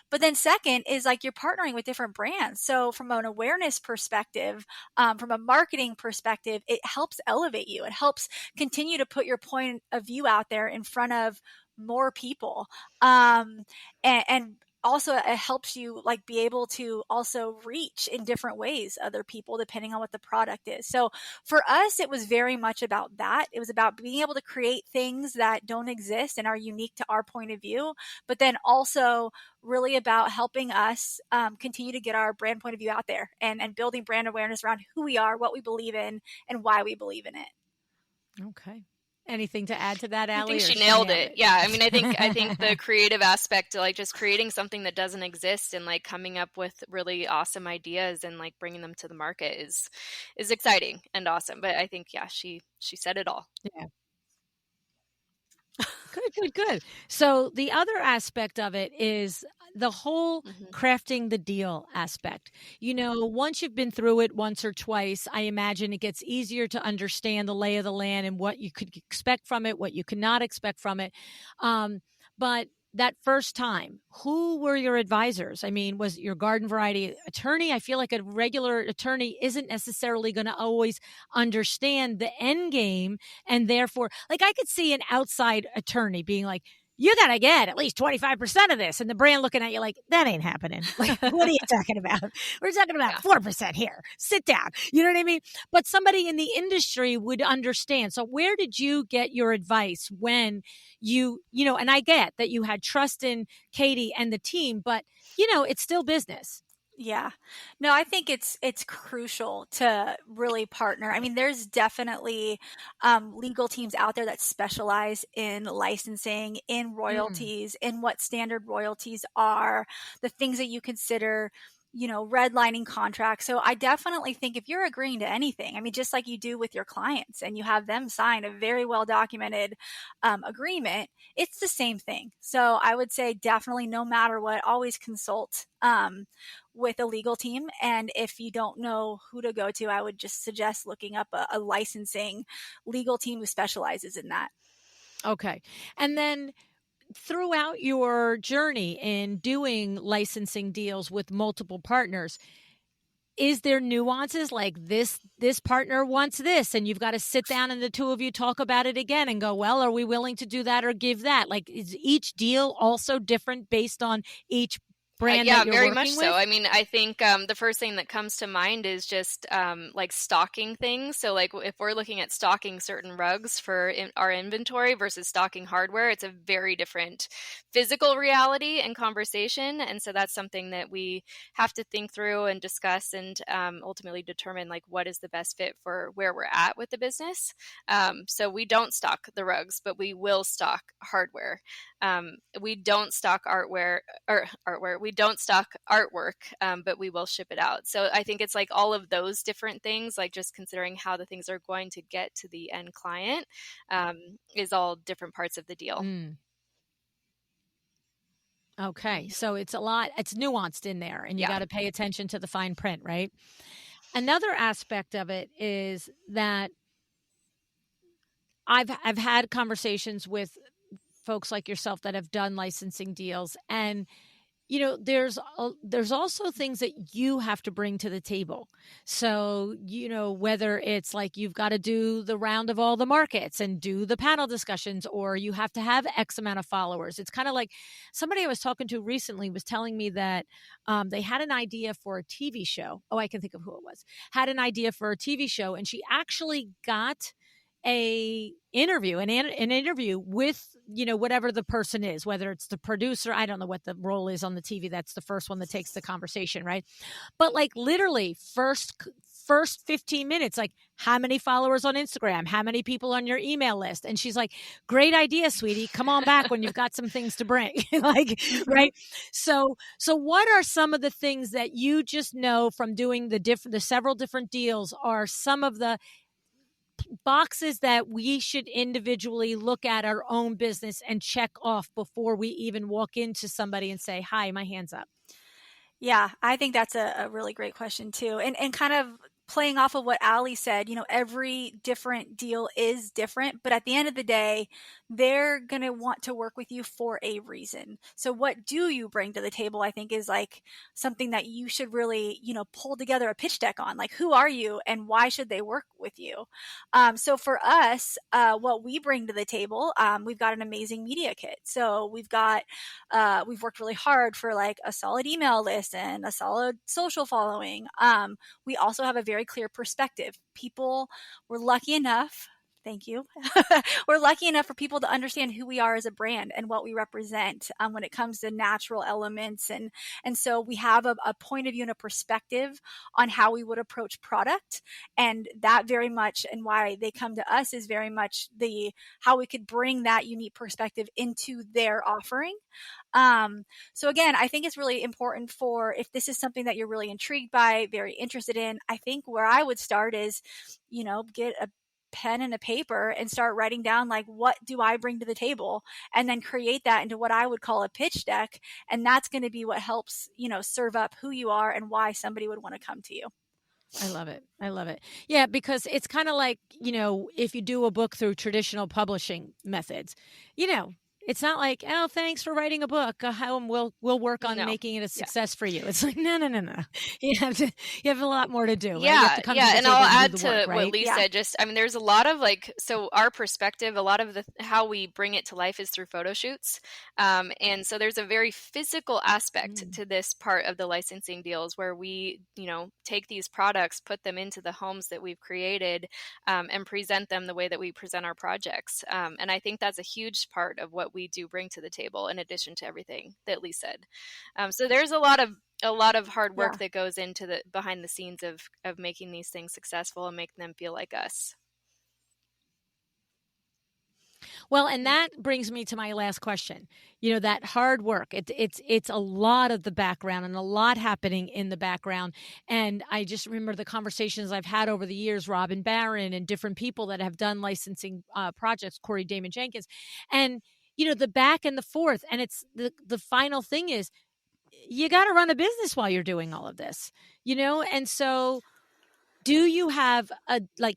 But then second is like, you're partnering with different brands. So from an awareness perspective, from a marketing perspective, it helps elevate you. It helps continue to put your point of view out there in front of more people. And also it helps you like be able to also reach in different ways other people depending on what the product is. So for us, it was very much about that. It was about being able to create things that don't exist and are unique to our point of view, but then also really about helping us continue to get our brand point of view out there, and building brand awareness around who we are, what we believe in, and why we believe in it. Okay. Anything to add to that, I Aly? think Or she nailed nailed it. Yeah, I mean, I think the creative aspect, like just creating something that doesn't exist and like coming up with really awesome ideas and like bringing them to the market is exciting and awesome. But I think, yeah, she said it all. Yeah. Good. So the other aspect of it is the whole crafting the deal aspect. Once you've been through it once or twice, I imagine it gets easier to understand the lay of the land and what you could expect from it, what you cannot expect from it. But that first time, who were your advisors? I mean, was it your garden variety attorney? I feel like a regular attorney isn't necessarily going to always understand the end game. And therefore, like, I could see an outside attorney being like, you got to get at least 25% of this. And the brand looking at you like, that ain't happening. Like, what are you talking about? We're talking about 4% here. Sit down. You know what I mean? But somebody in the industry would understand. So where did you get your advice when and I get that you had trust in Katie and the team, but it's still business. Yeah. No, I think it's crucial to really partner. I mean, there's definitely legal teams out there that specialize in licensing, in royalties, in what standard royalties are, the things that you consider, redlining contracts. So I definitely think if you're agreeing to anything, I mean, just like you do with your clients and you have them sign a very well documented agreement, it's the same thing. So I would say definitely, no matter what, always consult with a legal team. And if you don't know who to go to, I would just suggest looking up a licensing legal team who specializes in that. Okay. And then throughout your journey in doing licensing deals with multiple partners, is there nuances like this partner wants this, and you've got to sit down and the two of you talk about it again and go, well, are we willing to do that or give that? Like, is each deal also different based on each brand yeah, that you're very working much with? so. I mean, I think the first thing that comes to mind is just like stocking things. So like if we're looking at stocking certain rugs for our inventory versus stocking hardware, it's a very different physical reality and conversation. And so that's something that we have to think through and discuss, and ultimately determine like what is the best fit for where we're at with the business. So we don't stock the rugs, but we will stock hardware. We don't stock artware. We don't stock artwork, but we will ship it out. So I think it's like all of those different things, like just considering how the things are going to get to the end client, is all different parts of the deal. Okay. So it's nuanced in there, and you got to pay attention to the fine print, right? Another aspect of it is that I've had conversations with folks like yourself that have done licensing deals, and there's also things that you have to bring to the table. So, whether it's like you've got to do the round of all the markets and do the panel discussions, or you have to have X amount of followers. It's kind of like somebody I was talking to recently was telling me that they had an idea for a TV show. Oh, I can think of who it was. Had an idea for a TV show, and she actually got an interview with whatever the person is, whether it's the producer. I don't know what the role is on the TV. That's the first one that takes the conversation, right? But like literally first 15 minutes, like, how many followers on Instagram, how many people on your email list? And she's like, great idea, sweetie, come on back when you've got some things to bring. Like, right? So what are some of the things that you just know from doing the several different deals are some of the boxes that we should individually look at our own business and check off before we even walk into somebody and say, hi, my hand's up? Yeah, I think that's a really great question too. And kind of playing off of what Aly said, every different deal is different, but at the end of the day, they're going to want to work with you for a reason. So what do you bring to the table, I think, is like something that you should really, pull together a pitch deck on. Like, who are you and why should they work with you? So for us, what we bring to the table, we've got an amazing media kit. So we've worked really hard for like a solid email list and a solid social following. We also have a very clear perspective. We're lucky enough. Thank you. We're lucky enough for people to understand who we are as a brand and what we represent when it comes to natural elements. And so we have a point of view and a perspective on how we would approach product. And that very much, and why they come to us, is very much how we could bring that unique perspective into their offering. So again, I think it's really important if this is something that you're really intrigued by, very interested in, I think where I would start is, get a pen and a paper and start writing down, like, what do I bring to the table, and then create that into what I would call a pitch deck. And that's going to be what helps, serve up who you are and why somebody would want to come to you. I love it. I love it. Yeah, because it's kind of like, if you do a book through traditional publishing methods, it's not like, oh, thanks for writing a book. We'll work on making it a success for you. It's like, no. You have a lot more to do. Right? Yeah, and I'll add to what Leigh said. There's a lot of so our perspective, a lot of how we bring it to life is through photo shoots. And so there's a very physical aspect to this part of the licensing deals where we, take these products, put them into the homes that we've created, and present them the way that we present our projects. And I think that's a huge part of what we do bring to the table, in addition to everything that Leigh said. So there's a lot of hard work that goes into the behind the scenes of making these things successful and making them feel like us. Well, and that brings me to my last question. That hard work, it's a lot of the background and a lot happening in the background. And I just remember the conversations I've had over the years, Robin Barron and different people that have done licensing projects, Corey Damon Jenkins, and, the back and the forth. And it's the final thing is, you got to run a business while you're doing all of this, and so do you have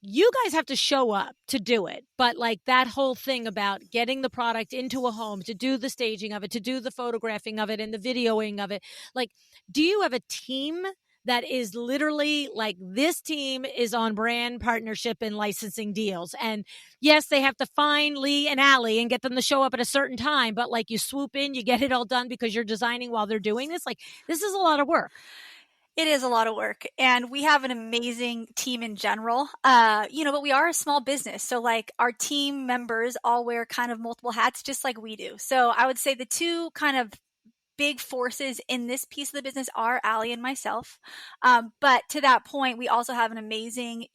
you guys have to show up to do it, but like that whole thing about getting the product into a home, to do the staging of it, to do the photographing of it and the videoing of it, like, do you have a team that is literally like, this team is on brand partnership and licensing deals? And yes, they have to find Leigh and Aly and get them to show up at a certain time, but like, you swoop in, you get it all done because you're designing while they're doing this. Like, this is a lot of work. It is a lot of work, and we have an amazing team in general, but we are a small business. So like, our team members all wear kind of multiple hats, just like we do. So I would say the two kind of big forces in this piece of the business are Aly and myself. But to that point, we also have an amazing,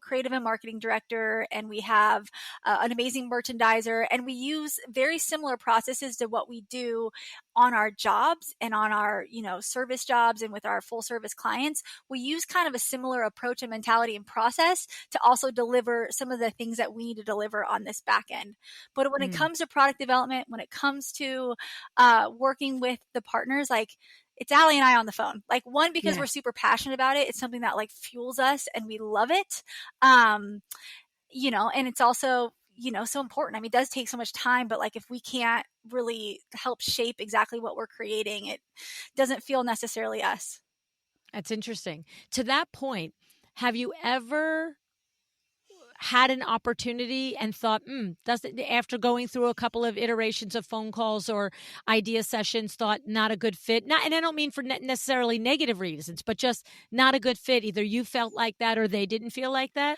creative and marketing director, and we have an amazing merchandiser, and we use very similar processes to what we do on our jobs and on our, service jobs and with our full service clients. We use kind of a similar approach and mentality and process to also deliver some of the things that we need to deliver on this back end. But when it comes to product development, when it comes to working with the partners, like, it's Aly and I on the phone. Like, one, because we're super passionate about it. It's something that like fuels us and we love it. And it's also, so important. I mean, it does take so much time, but like, if we can't really help shape exactly what we're creating, it doesn't feel necessarily us. That's interesting. To that point, have you ever had an opportunity and thought, after going through a couple of iterations of phone calls or idea sessions, thought not a good fit? And I don't mean for necessarily negative reasons, but just not a good fit. Either you felt like that or they didn't feel like that?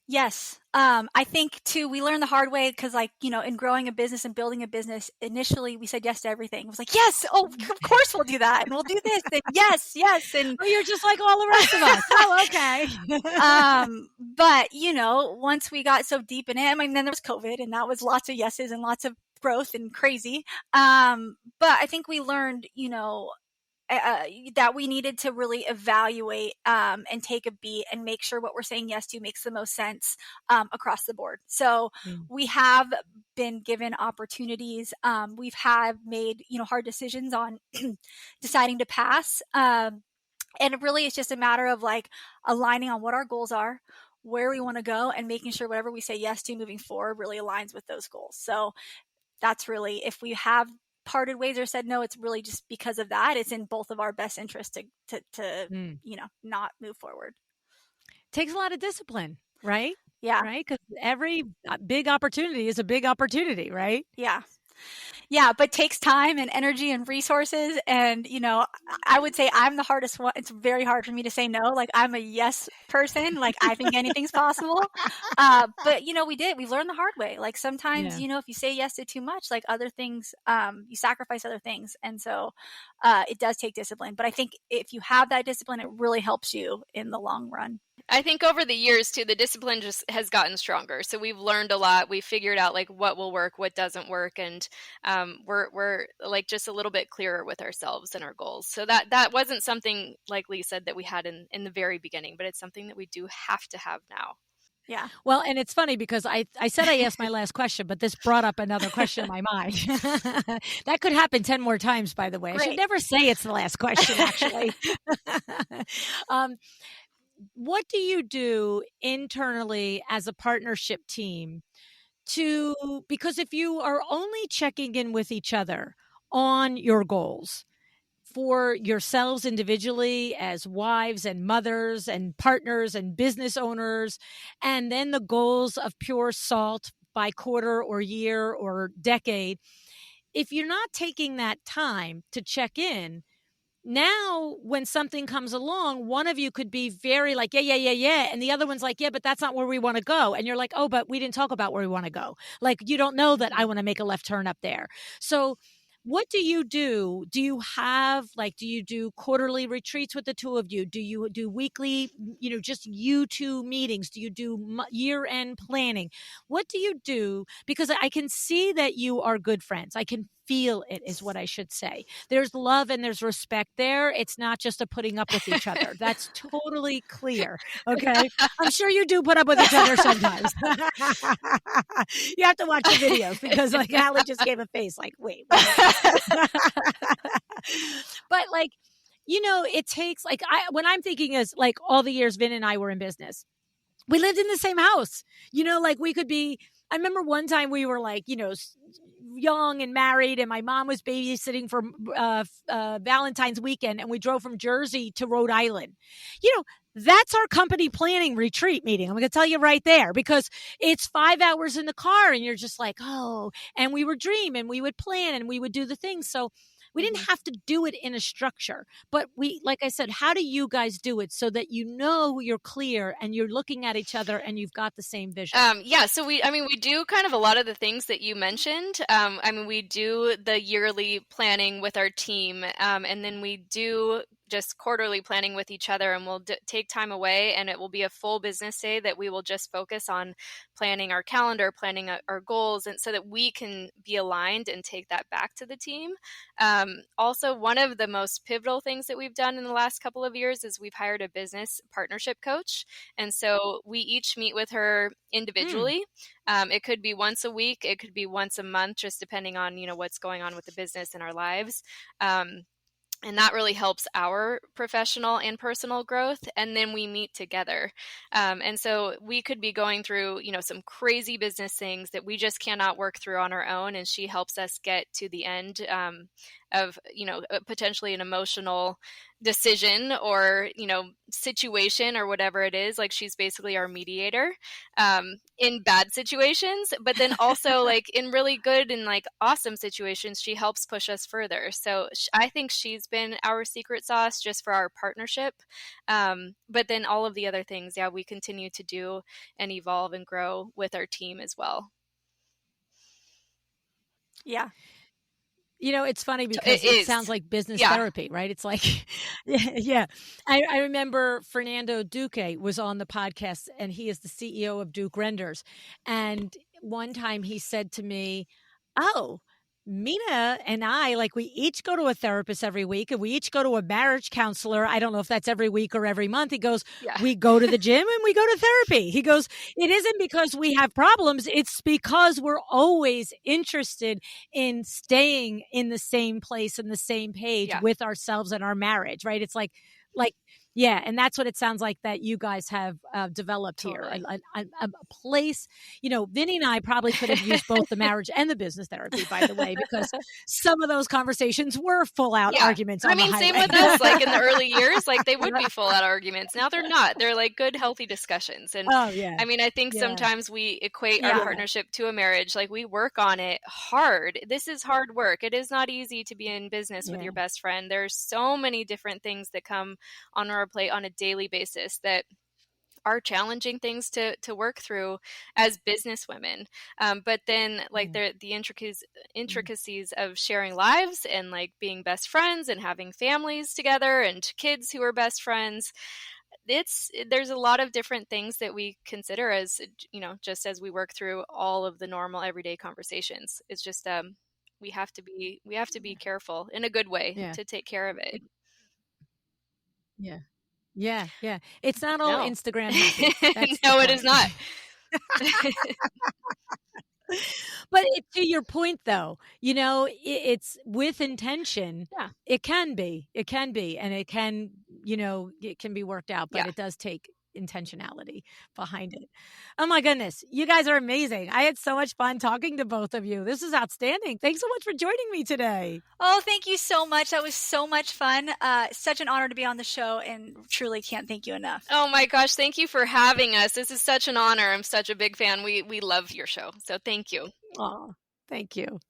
Yes. I think too, we learned the hard way because, like, in growing a business and building a business, initially we said yes to everything. It was like, yes, oh, of course we'll do that. And we'll do this. And yes. And you're just like all the rest of us. Oh, okay. But, once we got so deep in it, I mean, then there was COVID, and that was lots of yeses and lots of growth and crazy. But I think we learned, that we needed to really evaluate and take a beat and make sure what we're saying yes to makes the most sense across the board. So we have been given opportunities. We've made hard decisions on deciding to pass. And really, it's just a matter of like aligning on what our goals are, where we want to go, and making sure whatever we say yes to moving forward really aligns with those goals. So that's really, if we have parted ways or said no, it's really just because of that. It's in both of our best interest to not move forward. Takes a lot of discipline, right? Yeah. Right? Because every big opportunity is a big opportunity, right? Yeah, but takes time and energy and resources. And, I would say I'm the hardest one. It's very hard for me to say no. Like, I'm a yes person. Like, I think anything's possible. But, we learned the hard way. Like, sometimes, if you say yes to too much, like other things, you sacrifice other things. And so it does take discipline. But I think if you have that discipline, it really helps you in the long run. I think over the years too, the discipline just has gotten stronger. So we've learned a lot. We figured out like what will work, what doesn't work, and we're like just a little bit clearer with ourselves and our goals. So that wasn't something, like Leigh said, that we had in the very beginning, but it's something that we do have to have now. Yeah. Well, and it's funny because I said I asked my last question, but this brought up another question in my mind. That could happen 10 more times, by the way. Great. I should never say it's the last question, actually. What do you do internally as a partnership team because if you are only checking in with each other on your goals for yourselves individually as wives and mothers and partners and business owners, and then the goals of Pure Salt by quarter or year or decade, if you're not taking that time to check in, now, when something comes along, one of you could be very like, yeah. And the other one's like, yeah, but that's not where we want to go. And you're like, oh, but we didn't talk about where we want to go. Like, you don't know that I want to make a left turn up there. So what do you do? Do you do quarterly retreats with the two of you? Do you do weekly, just you two meetings? Do you do year-end planning? What do you do? Because I can see that you are good friends. I can feel it is what I should say. There's love and there's respect there. It's not just a putting up with each other. That's totally clear. Okay. I'm sure you do put up with each other sometimes. You have to watch the videos because like Aly just gave a face like, wait. But like, it takes like, when I'm thinking is like all the years Vin and I were in business, we lived in the same house, like we could be, I remember one time we were like, young and married, and my mom was babysitting for Valentine's weekend, and we drove from Jersey to Rhode Island. That's our company planning retreat meeting. I'm going to tell you right there, because it's 5 hours in the car and you're just like, oh, and we would dream and we would plan and we would do the things. So we didn't have to do it in a structure, but we, like I said, how do you guys do it so that you know you're clear and you're looking at each other and you've got the same vision? Yeah, so we do kind of a lot of the things that you mentioned. We do the yearly planning with our team, and then we do just quarterly planning with each other, and we'll take time away, and it will be a full business day that we will just focus on planning our calendar, planning our goals, and so that we can be aligned and take that back to the team. Also, one of the most pivotal things that we've done in the last couple of years is we've hired a business partnership coach. And so we each meet with her individually. It could be once a week, it could be once a month, just depending on, what's going on with the business and our lives. And that really helps our professional and personal growth. And then we meet together. And so we could be going through, some crazy business things that we just cannot work through on our own. And she helps us get to the end of, potentially an emotional decision or, situation or whatever it is. Like, she's basically our mediator in bad situations, but then also like in really good and like awesome situations, she helps push us further. So I think she's been our secret sauce just for our partnership. But then all of the other things, we continue to do and evolve and grow with our team as well. Yeah. It's funny because it sounds like business therapy, right? It's like, yeah. I remember Fernando Duque was on the podcast, and he is the CEO of Duke Renders. And one time he said to me, "Oh, Mina and I, like, we each go to a therapist every week, and we each go to a marriage counselor. I don't know if that's every week or every month." He goes, "We go to the gym and we go to therapy." He goes, "It isn't because we have problems. It's because we're always interested in staying in the same place and the same page with ourselves and our marriage," right? It's like, yeah. And that's what it sounds like that you guys have developed here. A place, Vinny and I probably could have used both the marriage and the business therapy, by the way, because some of those conversations were full out arguments. Same with us, like in the early years, like they would be full out arguments. Now they're not. They're like good, healthy discussions. And I think sometimes we equate our partnership to a marriage. Like, we work on it hard. This is hard work. It is not easy to be in business with your best friend. There's so many different things that come on our plate on a daily basis that are challenging things to work through as business women. But then like the intricacies of sharing lives and like being best friends and having families together and kids who are best friends. There's a lot of different things that we consider as, just as we work through all of the normal everyday conversations. It's just, we have to be careful in a good way to take care of it. Yeah. It's not all Instagram happy. No, it is not. But to your point, though, it's with intention. It can be, and it can, it can be worked out, but it does take intentionality behind it. Oh my goodness. You guys are amazing. I had so much fun talking to both of you. This is outstanding. Thanks so much for joining me today. Oh, thank you so much. That was so much fun. Such an honor to be on the show, and truly can't thank you enough. Oh my gosh. Thank you for having us. This is such an honor. I'm such a big fan. We love your show. So thank you. Oh, thank you.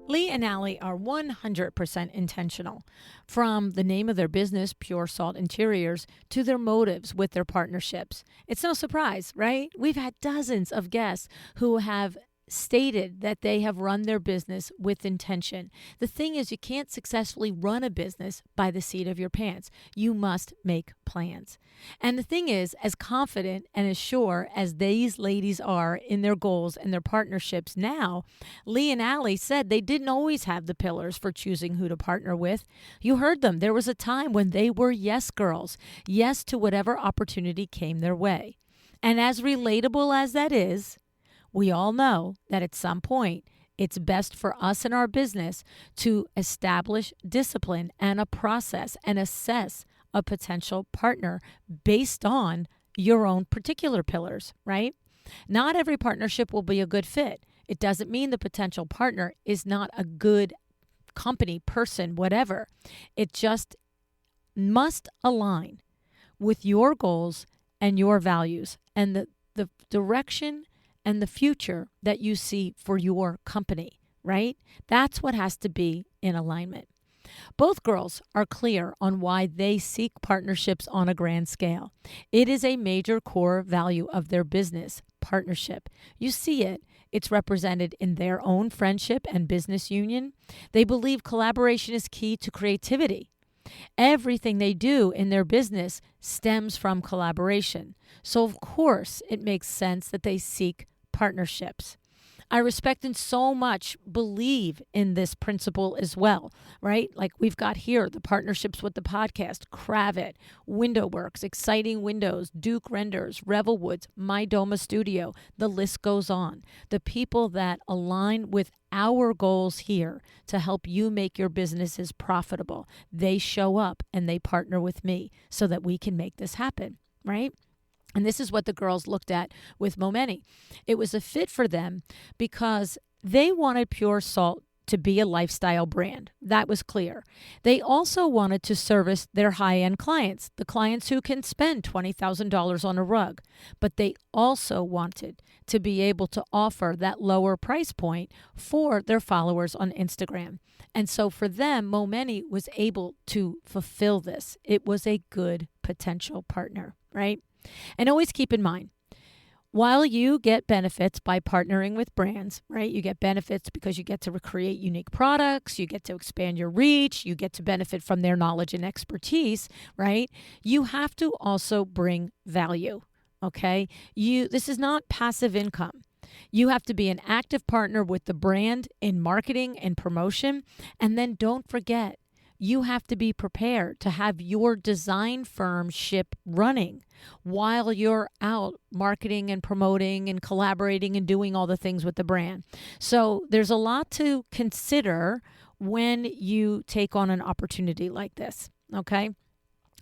Leigh and Aly are 100% intentional, from the name of their business, Pure Salt Interiors, to their motives with their partnerships. It's no surprise, right? We've had dozens of guests who have stated that they have run their business with intention. The thing is, you can't successfully run a business by the seat of your pants. You must make plans. And the thing is, as confident and as sure as these ladies are in their goals and their partnerships now, Leigh and Aly said they didn't always have the pillars for choosing who to partner with. You heard them. There was a time when they were yes girls, yes to whatever opportunity came their way. And as relatable as that is, we all know that at some point, it's best for us in our business to establish discipline and a process and assess a potential partner based on your own particular pillars, right? Not every partnership will be a good fit. It doesn't mean the potential partner is not a good company, person, whatever. It just must align with your goals and your values and the direction and the future that you see for your company, right? That's what has to be in alignment. Both girls are clear on why they seek partnerships on a grand scale. It is a major core value of their business, partnership. You see it. It's represented in their own friendship and business union. They believe collaboration is key to creativity. Everything they do in their business stems from collaboration. So, of course, it makes sense that they seek partnerships. I respect and so much believe in this principle as well, right? Like we've got here, the partnerships with the podcast, Kravit, WindowWorks, Exciting Windows, Duke Renders, Revelwoods, My Doma Studio, the list goes on. The people that align with our goals here to help you make your businesses profitable, they show up and they partner with me so that we can make this happen, right? And this is what the girls looked at with Momenty. It was a fit for them because they wanted Pure Salt to be a lifestyle brand. That was clear. They also wanted to service their high-end clients, the clients who can spend $20,000 on a rug. But they also wanted to be able to offer that lower price point for their followers on Instagram. And so for them, Momenty was able to fulfill this. It was a good potential partner, right? And always keep in mind, while you get benefits by partnering with brands, right? You get benefits because you get to create unique products, you get to expand your reach, you get to benefit from their knowledge and expertise, right? You have to also bring value, okay? This is not passive income. You have to be an active partner with the brand in marketing and promotion. And then don't forget, you have to be prepared to have your design firm ship running while you're out marketing and promoting and collaborating and doing all the things with the brand. So there's a lot to consider when you take on an opportunity like this, okay?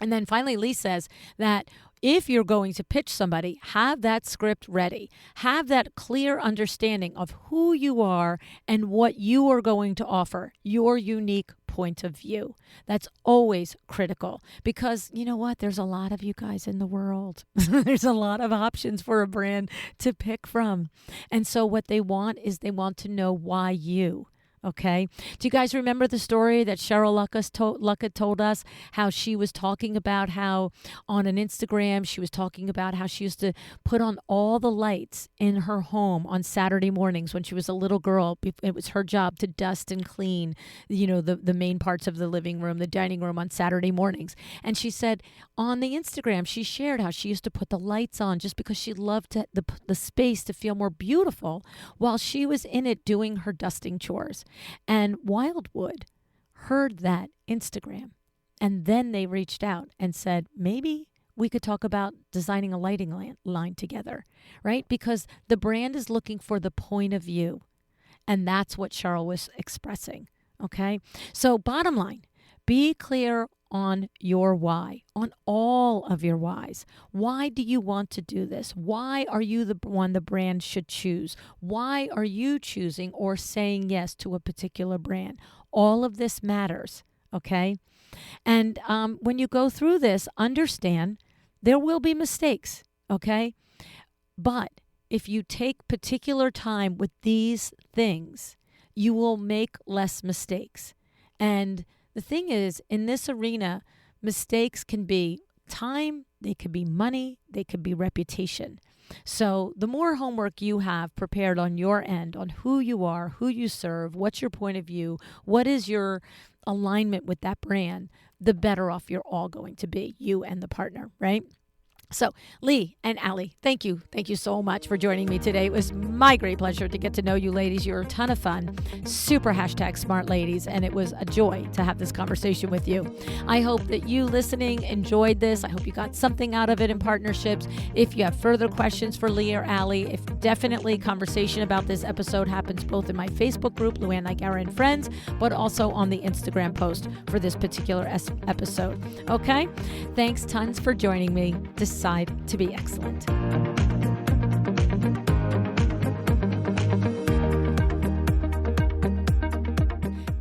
And then finally, Leigh says that if you're going to pitch somebody, have that script ready. Have that clear understanding of who you are and what you are going to offer, your unique point of view. That's always critical because you know what? There's a lot of you guys in the world. There's a lot of options for a brand to pick from. And so what they want is they want to know why you. Okay. Do you guys remember the story that Cheryl Luckett told us, how she was talking about how on an Instagram, she was talking about how she used to put on all the lights in her home on Saturday mornings when she was a little girl. It was her job to dust and clean, the main parts of the living room, the dining room on Saturday mornings. And she said on the Instagram, she shared how she used to put the lights on just because she loved the space to feel more beautiful while she was in it doing her dusting chores. And Wildwood heard that Instagram, and then they reached out and said, maybe we could talk about designing a lighting line together, right? Because the brand is looking for the point of view, and that's what Cheryl was expressing, okay? So bottom line, be clear on your why, on all of your whys. Why do you want to do this? Why are you the one the brand should choose? Why are you choosing or saying yes to a particular brand? All of this matters, okay? And when you go through this, understand there will be mistakes, okay? But if you take particular time with these things, you will make less mistakes. And the thing is, in this arena, mistakes can be time, they could be money, they could be reputation. So the more homework you have prepared on your end, on who you are, who you serve, what's your point of view, what is your alignment with that brand, the better off you're all going to be, you and the partner, right? So Leigh and Aly, thank you. Thank you so much for joining me today. It was my great pleasure to get to know you ladies. You're a ton of fun, super #smart ladies, and it was a joy to have this conversation with you. I hope that you listening enjoyed this. I hope you got something out of it in partnerships. If you have further questions for Leigh or Aly, if definitely conversation about this episode happens both in my Facebook group, Luann Nigara and Friends, but also on the Instagram post for this particular episode. Okay? Thanks tons for joining me. Decide to be excellent.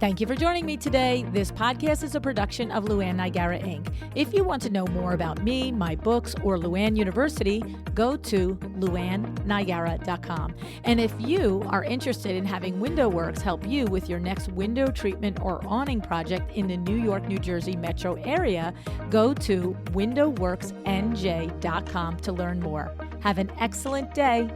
Thank you for joining me today. This podcast is a production of Luann Niagara, Inc. If you want to know more about me, my books, or Luann University, go to luannniagara.com. And if you are interested in having WindowWorks help you with your next window treatment or awning project in the New York, New Jersey metro area, go to windowworksnj.com to learn more. Have an excellent day.